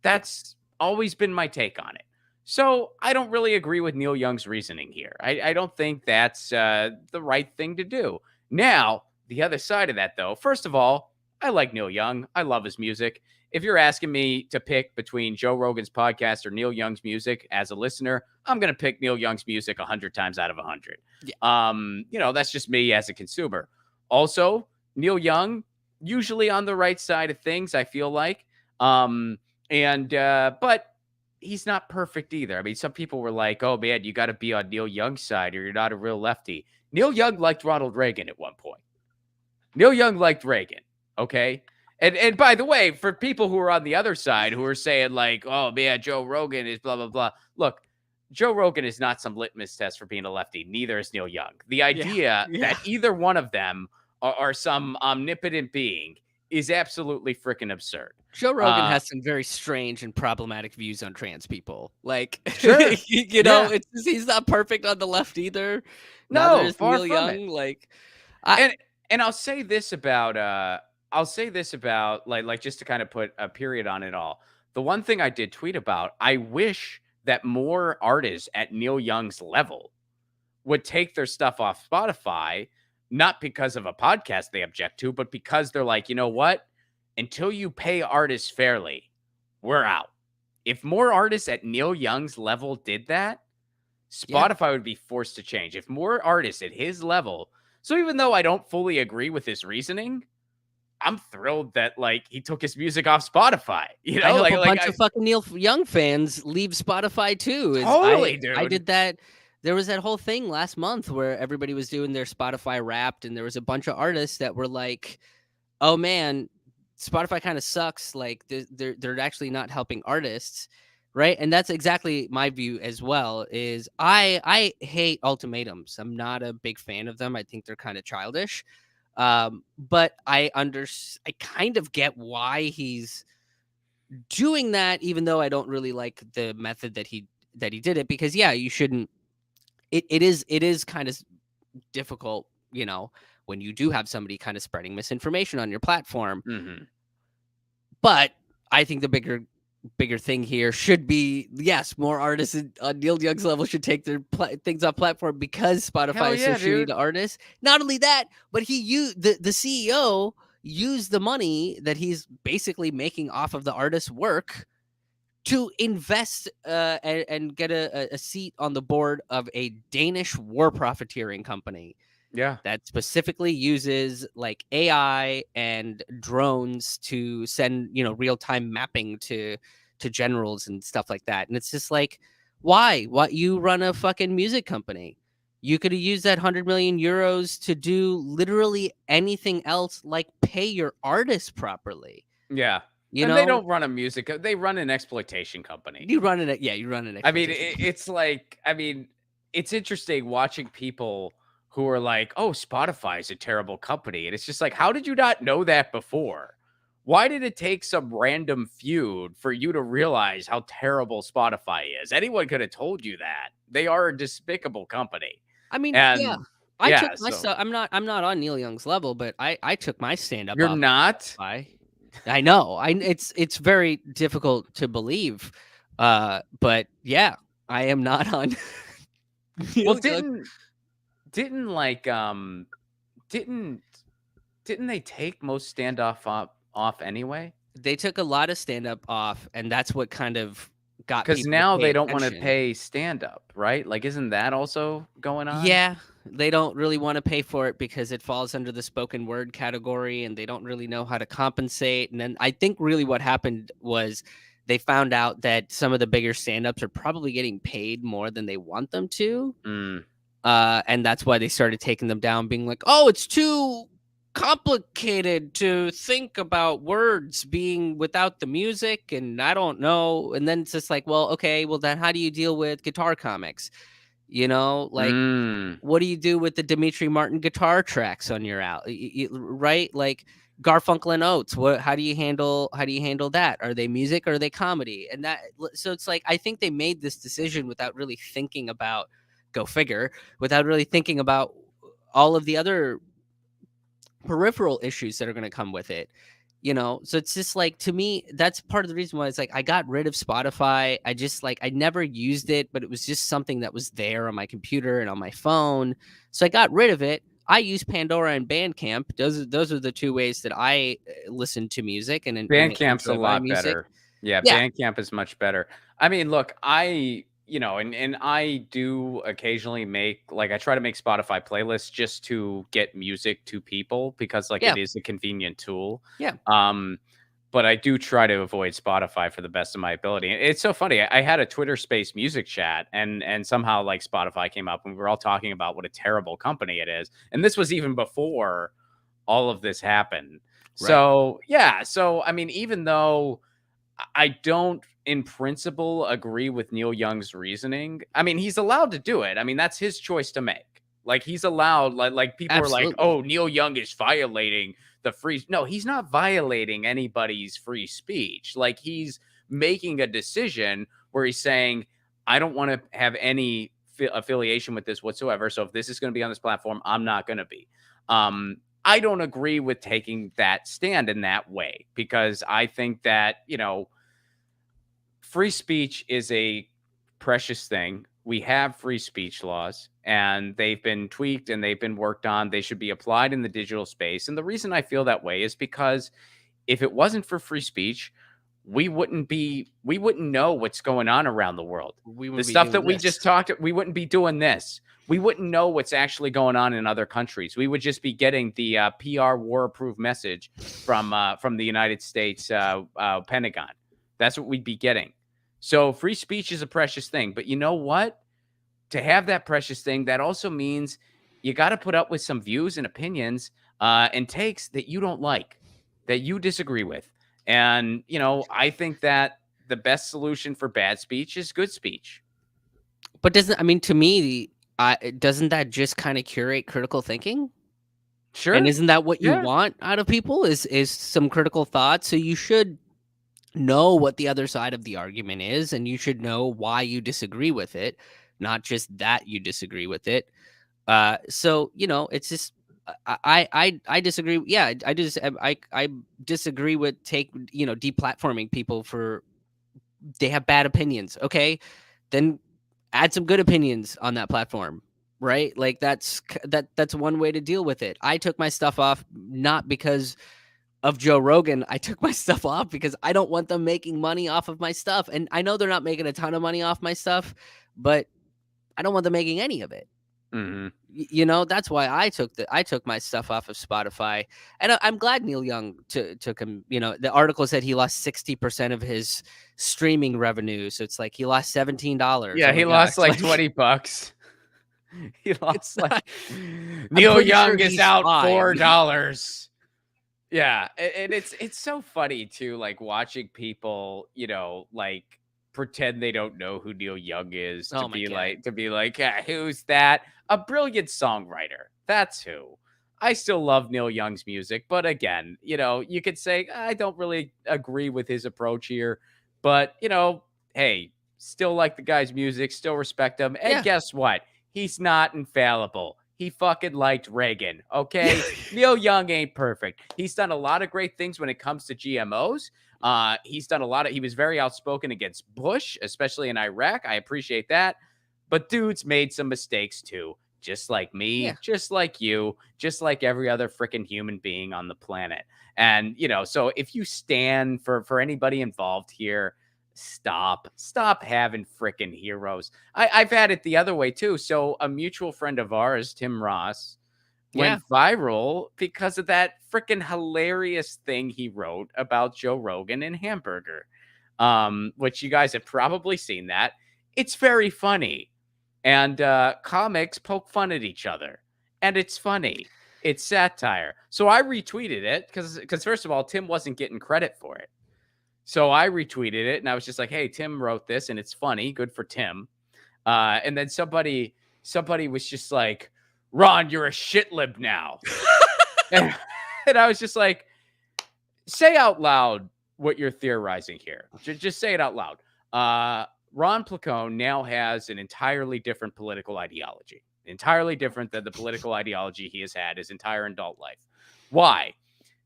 That's always been my take on it. So I don't really agree with Neil Young's reasoning here. I don't think that's the right thing to do. Now, the other side of that, though, first of all, I like Neil Young. I love his music. If you're asking me to pick between Joe Rogan's podcast or Neil Young's music as a listener, I'm going to pick Neil Young's music 100 times out of 100. Yeah. That's just me as a consumer. Also, Neil Young, usually on the right side of things, I feel like. But he's not perfect either. I mean, some people were like, oh man, you got to be on Neil Young's side or you're not a real lefty. Neil Young liked Ronald Reagan at one point. Neil Young liked Reagan. Okay. And by the way, for people who are on the other side who are saying like, oh man, Joe Rogan is blah, blah, blah. Look, Joe Rogan is not some litmus test for being a lefty. Neither is Neil Young. The idea that either one of them are some omnipotent being is absolutely freaking absurd. Joe Rogan has some very strange and problematic views on trans people. Like, sure. He's not perfect on the left either. No, far Neil from Young. it. Like, and I'll say this about like just to kind of put a period on it all. The one thing I did tweet about, I wish that more artists at Neil Young's level would take their stuff off Spotify, not because of a podcast they object to, but because they're like, you know what? Until you pay artists fairly, we're out. If more artists at Neil Young's level did that, Spotify would be forced to change. If more artists at his level, so even though I don't fully agree with his reasoning, I'm thrilled that like he took his music off Spotify. You know, I hope like a bunch of fucking Neil Young fans leave Spotify too. Totally, dude. I did that. There was that whole thing last month where everybody was doing their Spotify Wrapped, and there was a bunch of artists that were like, "Oh man, Spotify kind of sucks. Like they're actually not helping artists." Right. And that's exactly my view as well. Is I hate ultimatums. I'm not a big fan of them. I think they're kind of childish. But I kind of get why he's doing that, even though I don't really like the method that he did it. Because you shouldn't. It is kind of difficult, when you do have somebody kind of spreading misinformation on your platform. Mm-hmm. But I think the bigger thing here should be, yes, more artists on Neil Young's level should take their things off platform because Spotify is associated to artists. Not only that, but the CEO used the money that he's basically making off of the artist's work to invest and get a seat on the board of a Danish war profiteering company. Yeah, that specifically uses like AI and drones to send, real-time mapping to generals and stuff like that. And it's just like, Why? What, you run a fucking music company? You could have used that 100 million euros to do literally anything else, like pay your artists properly. Yeah. You And they know, don't run a music, they run an exploitation company. you run it. Yeah, you run an I mean, exploitation. it's like, I mean, it's interesting watching people who are like, "Oh, Spotify is a terrible company." And it's just like, how did you not know that before? Why did it take some random feud for you to realize how terrible Spotify is? Anyone could have told you that. They are a despicable company. I mean, yeah, And I took yeah, my so stuff. I'm not on Neil Young's level, but I took my stand up you're off not? Spotify. I know. It's very difficult to believe. But yeah, I am not on Well, Neil Young. didn't like didn't didn't they take most standoff off anyway? They took a lot of stand up off, and that's what kind of got Because people to now pay they don't want to attention. pay stand up, right? Like, isn't that also going on? Yeah, they don't really want to pay for it because it falls under the spoken word category, and they don't really know how to compensate. And then I think really what happened was they found out that some of the bigger stand-ups are probably getting paid more than they want them to. Mm, And that's why they started taking them down, being like, "Oh, it's too complicated to think about words being without the music, and I don't know." And then it's just like, well, okay, well then how do you deal with guitar comics? Like, mm. what do you do with the Dimitri Martin guitar tracks on your out, right? Like Garfunkel and Oates. How do you handle that? Are they music or are they comedy? And so it's like I think they made this decision without really thinking about, go figure, without really thinking about all of the other peripheral issues that are going to come with it. So it's just like, to me, that's part of the reason why it's like I got rid of Spotify. I just like, I never used it, but it was just something that was there on my computer and on my phone, so I got rid of it. I use Pandora and Bandcamp. Those are the two ways that I listen to music and Bandcamp's a enjoy my lot music. better. Yeah, Yeah. Bandcamp is much better. I mean, look, and I do occasionally I try to make Spotify playlists just to get music to people because like Yeah. it is a convenient tool. Yeah. But I do try to avoid Spotify for the best of my ability. It's so funny. I had a Twitter space music chat and somehow like Spotify came up and we were all talking about what a terrible company it is. And this was even before all of this happened. Right. So, yeah. So, I mean, even though I don't in principle agree with Neil Young's reasoning, I mean, he's allowed to do it. I mean, that's his choice to make. Like he's allowed, like people are like, Absolutely. "Oh, Neil Young is violating the free." No, he's not violating anybody's free speech. Like he's making a decision where he's saying, "I don't want to have any affiliation with this whatsoever. So if this is going to be on this platform, I'm not going to be." I don't agree with taking that stand in that way because I think that, free speech is a precious thing. We have free speech laws and they've been tweaked and they've been worked on. They should be applied in the digital space. And the reason I feel that way is because if it wasn't for free speech, we wouldn't know what's going on around the world. We The would be stuff that doing we this. just talked, we wouldn't be doing this. We wouldn't know what's actually going on in other countries. We would just be getting the PR war-approved message from the United States Pentagon. That's what we'd be getting. So free speech is a precious thing. But you know what? To have that precious thing, that also means you got to put up with some views and opinions and takes that you don't like, that you disagree with. And, I think that the best solution for bad speech is good speech. But to me, doesn't that just kind of curate critical thinking? Sure. And isn't that what you Yeah. want out of people is some critical thought? So you should know what the other side of the argument is, and you should know why you disagree with it, not just that you disagree with it. So it's just I disagree. Yeah, I disagree with deplatforming people for they have bad opinions. Okay, then add some good opinions on that platform. Right, like that's one way to deal with it. I took my stuff off not because of Joe Rogan. I took my stuff off because I don't want them making money off of my stuff. And I know they're not making a ton of money off my stuff, but I don't want them making any of it. Mhm. You know, that's why I took my stuff off of Spotify, and I'm glad Neil Young took him. You know, the article said he lost 60% of his streaming revenue, so it's like he lost $17. Yeah, Oh my he gosh, lost like $20. He it's lost like not. I'm Neil pretty sure Young is he's out fine. $4. Yeah, and it's so funny too, like watching people, like pretend they don't know who Neil Young is Oh my God. to be like, "Yeah, who's that? A brilliant songwriter. That's who." I still love Neil Young's music, but again, you could say I don't really agree with his approach here, but hey, still like the guy's music, still respect him, and Yeah. guess what? He's not infallible. He fucking liked Reagan, okay? Neil Young ain't perfect. He's done a lot of great things when it comes to GMOs. He was very outspoken against Bush, especially in Iraq. I appreciate that. But dude's made some mistakes too. Just like me, Yeah. just like you, just like every other freaking human being on the planet. And, so if you stand for anybody involved here, stop having freaking heroes. I've had it the other way too. So a mutual friend of ours, Tim Ross, went viral because of that freaking hilarious thing he wrote about Joe Rogan and Hamburger, which you guys have probably seen that. It's very funny. And comics poke fun at each other. And it's funny. It's satire. So I retweeted it because first of all, Tim wasn't getting credit for it. So I retweeted it and I was just like, hey, Tim wrote this and it's funny. Good for Tim. And then somebody was just like, Ron, you're a shit lib now. and I was just like, say out loud what you're theorizing here. Just say it out loud. Ron Placone now has an entirely different political ideology, entirely different than the political ideology he has had his entire adult life. Why?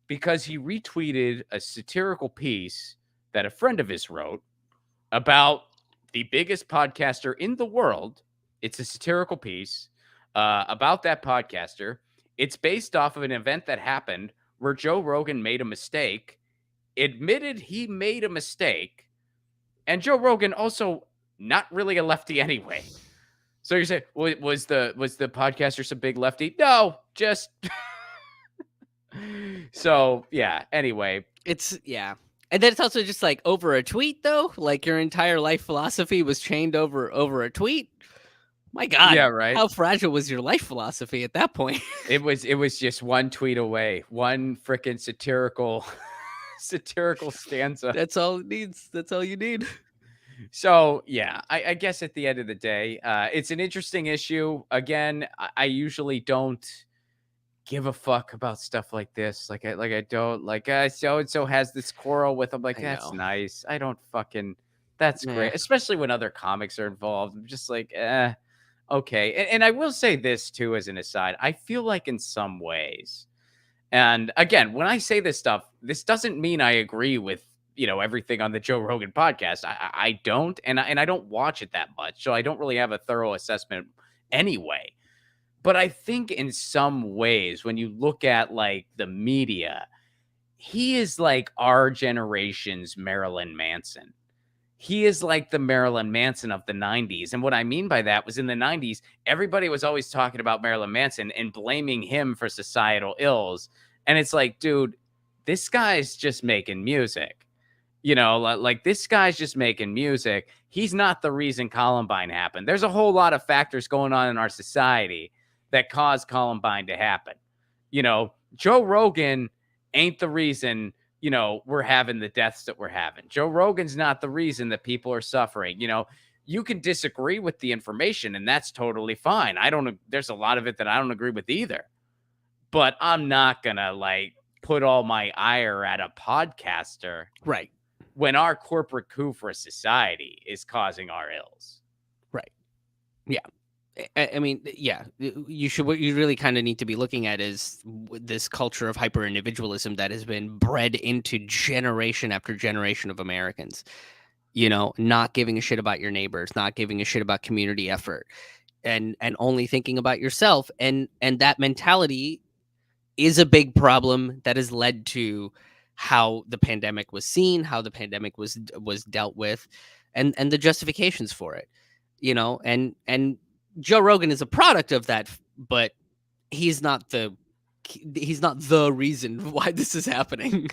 Because he retweeted a satirical piece that a friend of his wrote about the biggest podcaster in the world. It's a satirical piece about that podcaster. It's based off of an event that happened where Joe Rogan made a mistake, admitted he made a mistake, and Joe Rogan also not really a lefty anyway. So you say, was the podcaster some big lefty? No, just so yeah. Anyway, It's and then it's also just like over a tweet though. Like your entire life philosophy was chained over a tweet. My God, yeah, right. how fragile was your life philosophy at that point? It was just one tweet away, one freaking satirical stanza. That's all it needs. That's all you need. So yeah, I guess at the end of the day, it's an interesting issue. Again, I usually don't give a fuck about stuff like this. Like I don't like so and so has this quarrel with him. Like that's know. nice. I don't fucking. That's Nah. great, especially when other comics are involved. I'm just like, okay. And I will say this too, as an aside. I feel like in some ways, and again, when I say this stuff, this doesn't mean I agree with everything on the Joe Rogan podcast. I don't, and I don't watch it that much, so I don't really have a thorough assessment anyway. But I think in some ways, when you look at like the media, he is like our generation's Marilyn Manson. He is like the Marilyn Manson of the 90s. And what I mean by that was in the 90s, everybody was always talking about Marilyn Manson and blaming him for societal ills. And it's like, dude, this guy's just making music. Like this guy's just making music. He's not the reason Columbine happened. There's a whole lot of factors going on in our society that caused Columbine to happen. Joe Rogan ain't the reason, we're having the deaths that we're having. Joe Rogan's not the reason that people are suffering. You can disagree with the information and that's totally fine. There's a lot of it that I don't agree with either, but I'm not gonna like put all my ire at a podcaster. Right. When our corporate coup for society is causing our ills. Right. Yeah. I mean, yeah, what you really kind of need to be looking at is this culture of hyper individualism that has been bred into generation after generation of Americans, not giving a shit about your neighbors, not giving a shit about community effort and only thinking about yourself. And that mentality is a big problem that has led to how the pandemic was seen, how the pandemic was dealt with and the justifications for it, and Joe Rogan is a product of that, but he's not the reason why this is happening.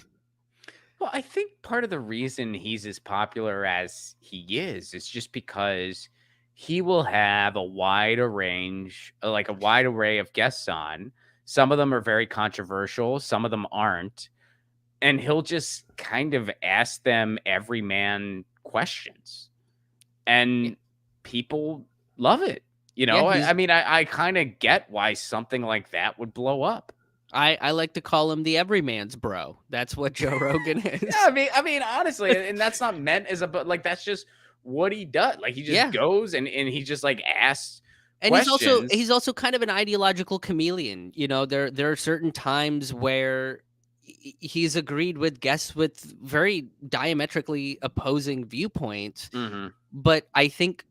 Well, I think part of the reason he's as popular as he is just because he will have a wide range, like a wide array of guests on. Some of them are very controversial, some of them aren't. And he'll just kind of ask them everyman questions. And people love it. You know, Yeah, I mean, I kind of get why something like that would blow up. I like to call him the everyman's bro. That's what Joe Rogan is. Yeah, I mean, honestly, and that's not meant as but like that's just what he does. Like he just goes and he just like asks and questions. he's also kind of an ideological chameleon. You know, there are certain times where he's agreed with guests with very diametrically opposing viewpoints. Mm-hmm. But I think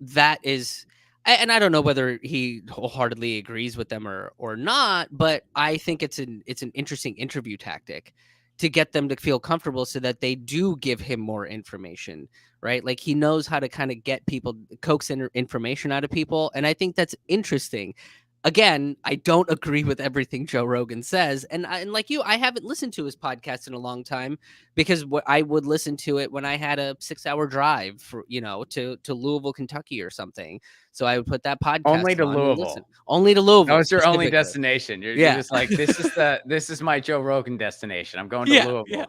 that is, and I don't know whether he wholeheartedly agrees with them or not, but I think it's an interesting interview tactic to get them to feel comfortable so that they do give him more information, right? Like he knows how to kind of get people, coax information out of people. And I think that's interesting. Again, I don't agree with everything Joe Rogan says. And like you, I haven't listened to his podcast in a long time because I would listen to it when I had a 6-hour drive for, to Louisville, Kentucky or something. So I would put that podcast only to on Louisville. Only to Louisville. That was your only destination. You're just like, this is my Joe Rogan destination. I'm going to Louisville. Yeah.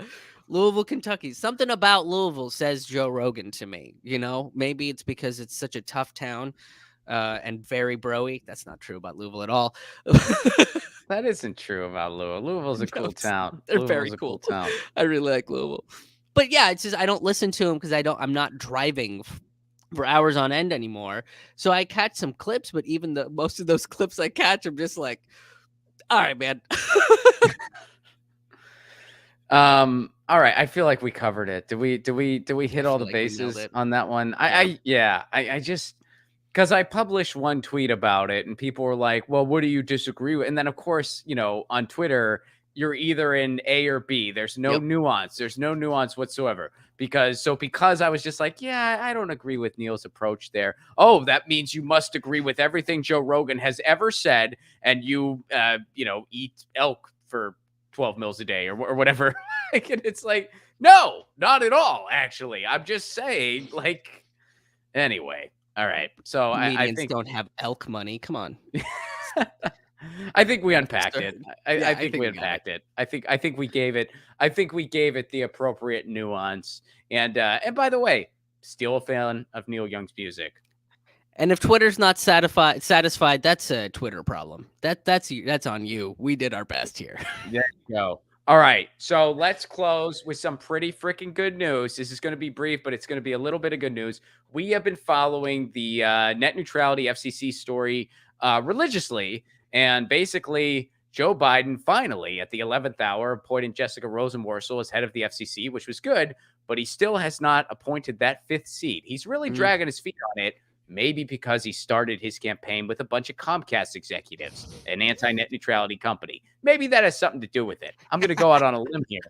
Louisville, Kentucky. Something about Louisville says Joe Rogan to me. Maybe it's because it's such a tough town. And very broy. That's not true about Louisville at all. That isn't true about Louisville. Louisville's a cool town. They're very cool town. I really like Louisville. But yeah, it's just I don't listen to them because I'm not driving for hours on end anymore. So I catch some clips, but even most of those clips I catch, I'm just like, all right, man. All right. I feel like we covered it. Did we hit all the bases on that one? I just. Because I published one tweet about it and people were like, well, what do you disagree with? And then, of course, on Twitter, you're either in A or B. There's no nuance. There's no nuance whatsoever. Because I was just like, yeah, I don't agree with Neil's approach there. Oh, that means you must agree with everything Joe Rogan has ever said. And you, eat elk for 12 meals a day or whatever. It's like, no, not at all, actually. I'm just saying, like, anyway. All right. So I think don't have elk money. Come on. I think we unpacked it. I think we unpacked it. I think we gave it. I think we gave it the appropriate nuance. And by the way, still a fan of Neil Young's music. And if Twitter's not satisfied, that's a Twitter problem. That's on you. We did our best here. There you go. All right, so let's close with some pretty freaking good news. This is going to be brief, but it's going to be a little bit of good news. We have been following the net neutrality FCC story religiously, and basically Joe Biden finally, at the 11th hour, appointed Jessica Rosenworcel as head of the FCC, which was good, but he still has not appointed that fifth seat. He's really dragging his feet on it. Maybe because he started his campaign with a bunch of Comcast executives, an anti-net neutrality company. Maybe that has something to do with it. I'm going to go out on a limb here.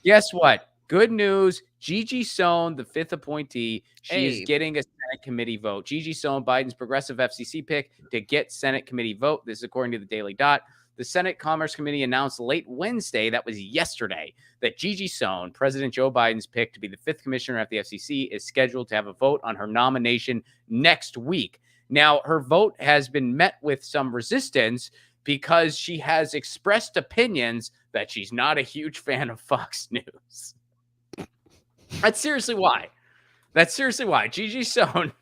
Guess what? Good news. Gigi Sohn, the fifth appointee, she is getting a Senate committee vote. Gigi Sohn, Biden's progressive FCC pick to get Senate committee vote. This is according to the Daily Dot. The Senate Commerce Committee announced late Wednesday, that was yesterday, that Gigi Sohn, President Joe Biden's pick to be the fifth commissioner at the FCC, is scheduled to have a vote on her nomination next week. Now, her vote has been met with some resistance because she has expressed opinions that she's not a huge fan of Fox News. That's seriously why. Gigi Sohn,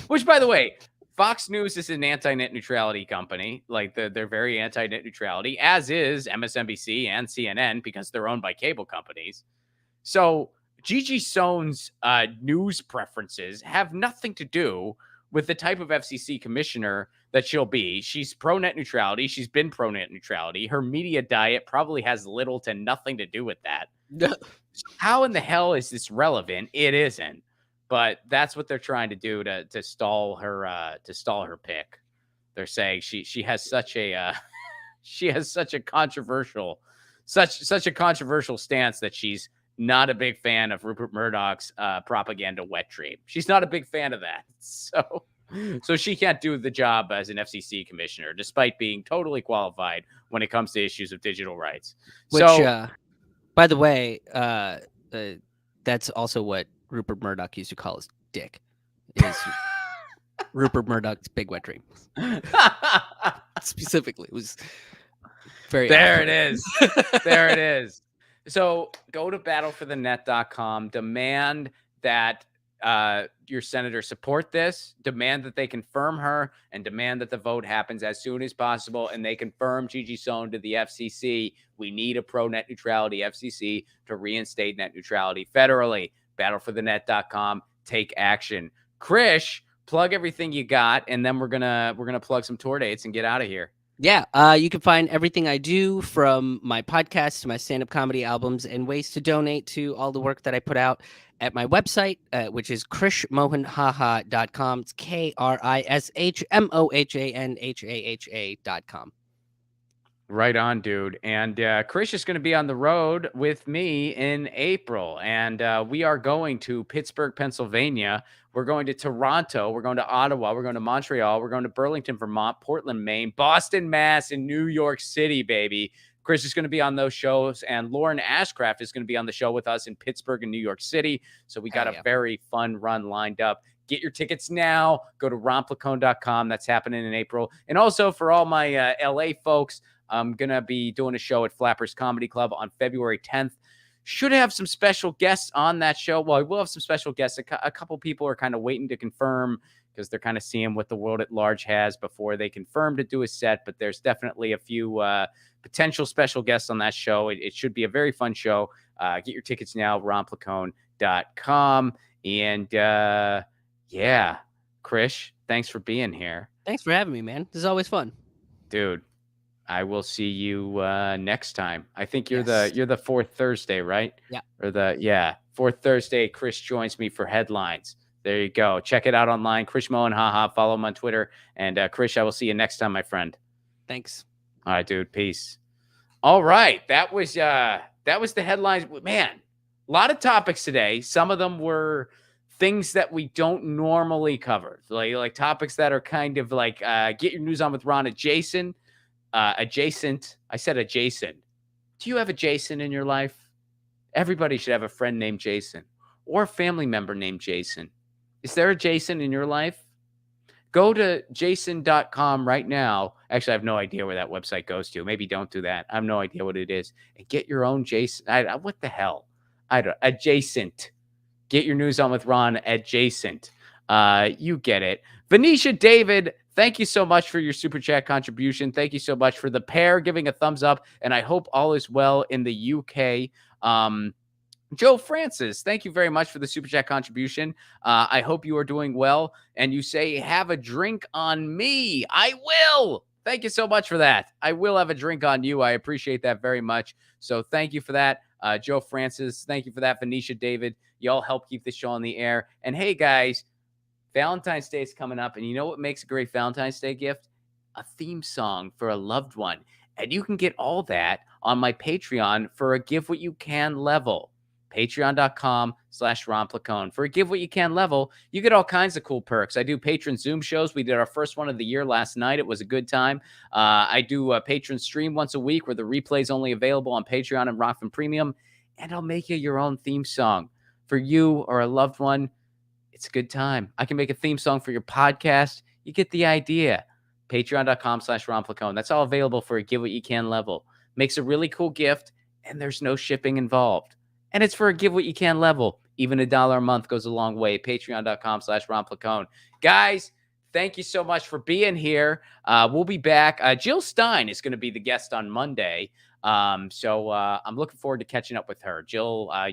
which, by the way, Fox News is an anti-net neutrality company. Like they're very anti-net neutrality, as is MSNBC and CNN because they're owned by cable companies. So Gigi Sohn's news preferences have nothing to do with the type of FCC commissioner that she'll be. She's pro-net neutrality. She's been pro-net neutrality. Her media diet probably has little to nothing to do with that. How in the hell is this relevant? It isn't. But that's what they're trying to do to stall her pick. They're saying she has such a controversial stance that she's not a big fan of Rupert Murdoch's propaganda wet dream. She's not a big fan of that. So So she can't do the job as an FCC commissioner, despite being totally qualified when it comes to issues of digital rights. Which, So by the way, that's also what Rupert Murdoch used to call his dick. Is Rupert Murdoch's big wet dream. Specifically, it was very. There it is. There it is. So go to battleforthenet.com, demand that your senator support this, demand that they confirm her, and demand that the vote happens as soon as possible. And they confirm Gigi Sohn to the FCC. We need a pro net neutrality FCC to reinstate net neutrality federally. Battleforthenet.com. Take action. Krish, plug everything you got, and then we're gonna plug some tour dates and get out of here. Yeah, you can find everything I do, from my podcast to my stand-up comedy albums, and ways to donate to all the work that I put out at my website, which is krishmohanhaha.com. It's KRISHMOHANHAHA.com. Right on, dude. And Krish is going to be on the road with me in April. And we are going to Pittsburgh, Pennsylvania. We're going to Toronto. We're going to Ottawa. We're going to Montreal. We're going to Burlington, Vermont, Portland, Maine, Boston, Mass, and New York City, baby. Krish is going to be on those shows. And Lauren Ashcraft is going to be on the show with us in Pittsburgh and New York City. So we got a very fun run lined up. Get your tickets now. Go to romplacone.com. That's happening in April. And also for all my LA folks, I'm going to be doing a show at Flappers Comedy Club on February 10th. Should have some special guests on that show. Well, we'll have some special guests. A couple people are kind of waiting to confirm because they're kind of seeing what the world at large has before they confirm to do a set. But there's definitely a few potential special guests on that show. It should be a very fun show. Get your tickets now, romplacone.com. And yeah, Krish, thanks for being here. Thanks for having me, man. This is always fun. Dude. I will see you next time. I think you're the fourth Thursday, right? Yeah. Fourth Thursday. Krish joins me for headlines. There you go. Check it out online. Krish Mohan Haha. Follow him on Twitter. And Krish, I will see you next time, my friend. Thanks. All right, dude. Peace. All right, that was the headlines. Man, a lot of topics today. Some of them were things that we don't normally cover, like topics that are kind of like get your news on with Ron adjacent. Adjacent. I said adjacent. Do you have a Jason in your life? Everybody should have a friend named Jason or a family member named Jason. Is there a Jason in your life? Go to jason.com right now. Actually, I have no idea where that website goes to. Maybe don't do that. I have no idea what it is. And get your own Jason. What the hell? Adjacent. Get your news on with Ron adjacent. You get it. Venetia David, thank you so much for your super chat contribution. Thank you so much for the pair giving a thumbs up. And I hope all is well in the UK. Joe Francis, thank you very much for the super chat contribution. I hope you are doing well. And you say, have a drink on me. I will. Thank you so much for that. I will have a drink on you. I appreciate that very much. So thank you for that. Joe Francis, thank you for that. Venetia David, y'all help keep the show on the air. And hey, guys, Valentine's Day is coming up. And you know what makes a great Valentine's Day gift? A theme song for a loved one. And you can get all that on my Patreon for a give what you can level. Patreon.com/RonPlacone. For a give what you can level, you get all kinds of cool perks. I do patron Zoom shows. We did our first one of the year last night. It was a good time. I do a patron stream once a week where the replay is only available on Patreon and Rockfin Premium. And I'll make you your own theme song for you or a loved one. It's a good time. I can make a theme song for your podcast. You get the idea. Patreon.com/RonPlacone. That's all available for a give what you can level. Makes a really cool gift, and there's no shipping involved. And it's for a give what you can level. Even $1 a month goes a long way. Patreon.com/RonPlacone. Guys, thank you so much for being here. We'll be back. Jill Stein is going to be the guest on Monday. So I'm looking forward to catching up with her.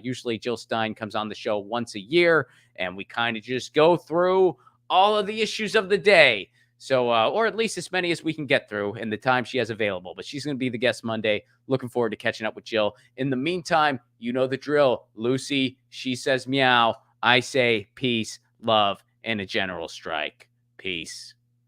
Usually Jill Stein comes on the show once a year, and we kind of just go through all of the issues of the day. So, or at least as many as we can get through in the time she has available. But she's going to be the guest Monday. Looking forward to catching up with Jill. In the meantime, you know the drill. Lucy, she says meow. I say peace, love, and a general strike. Peace.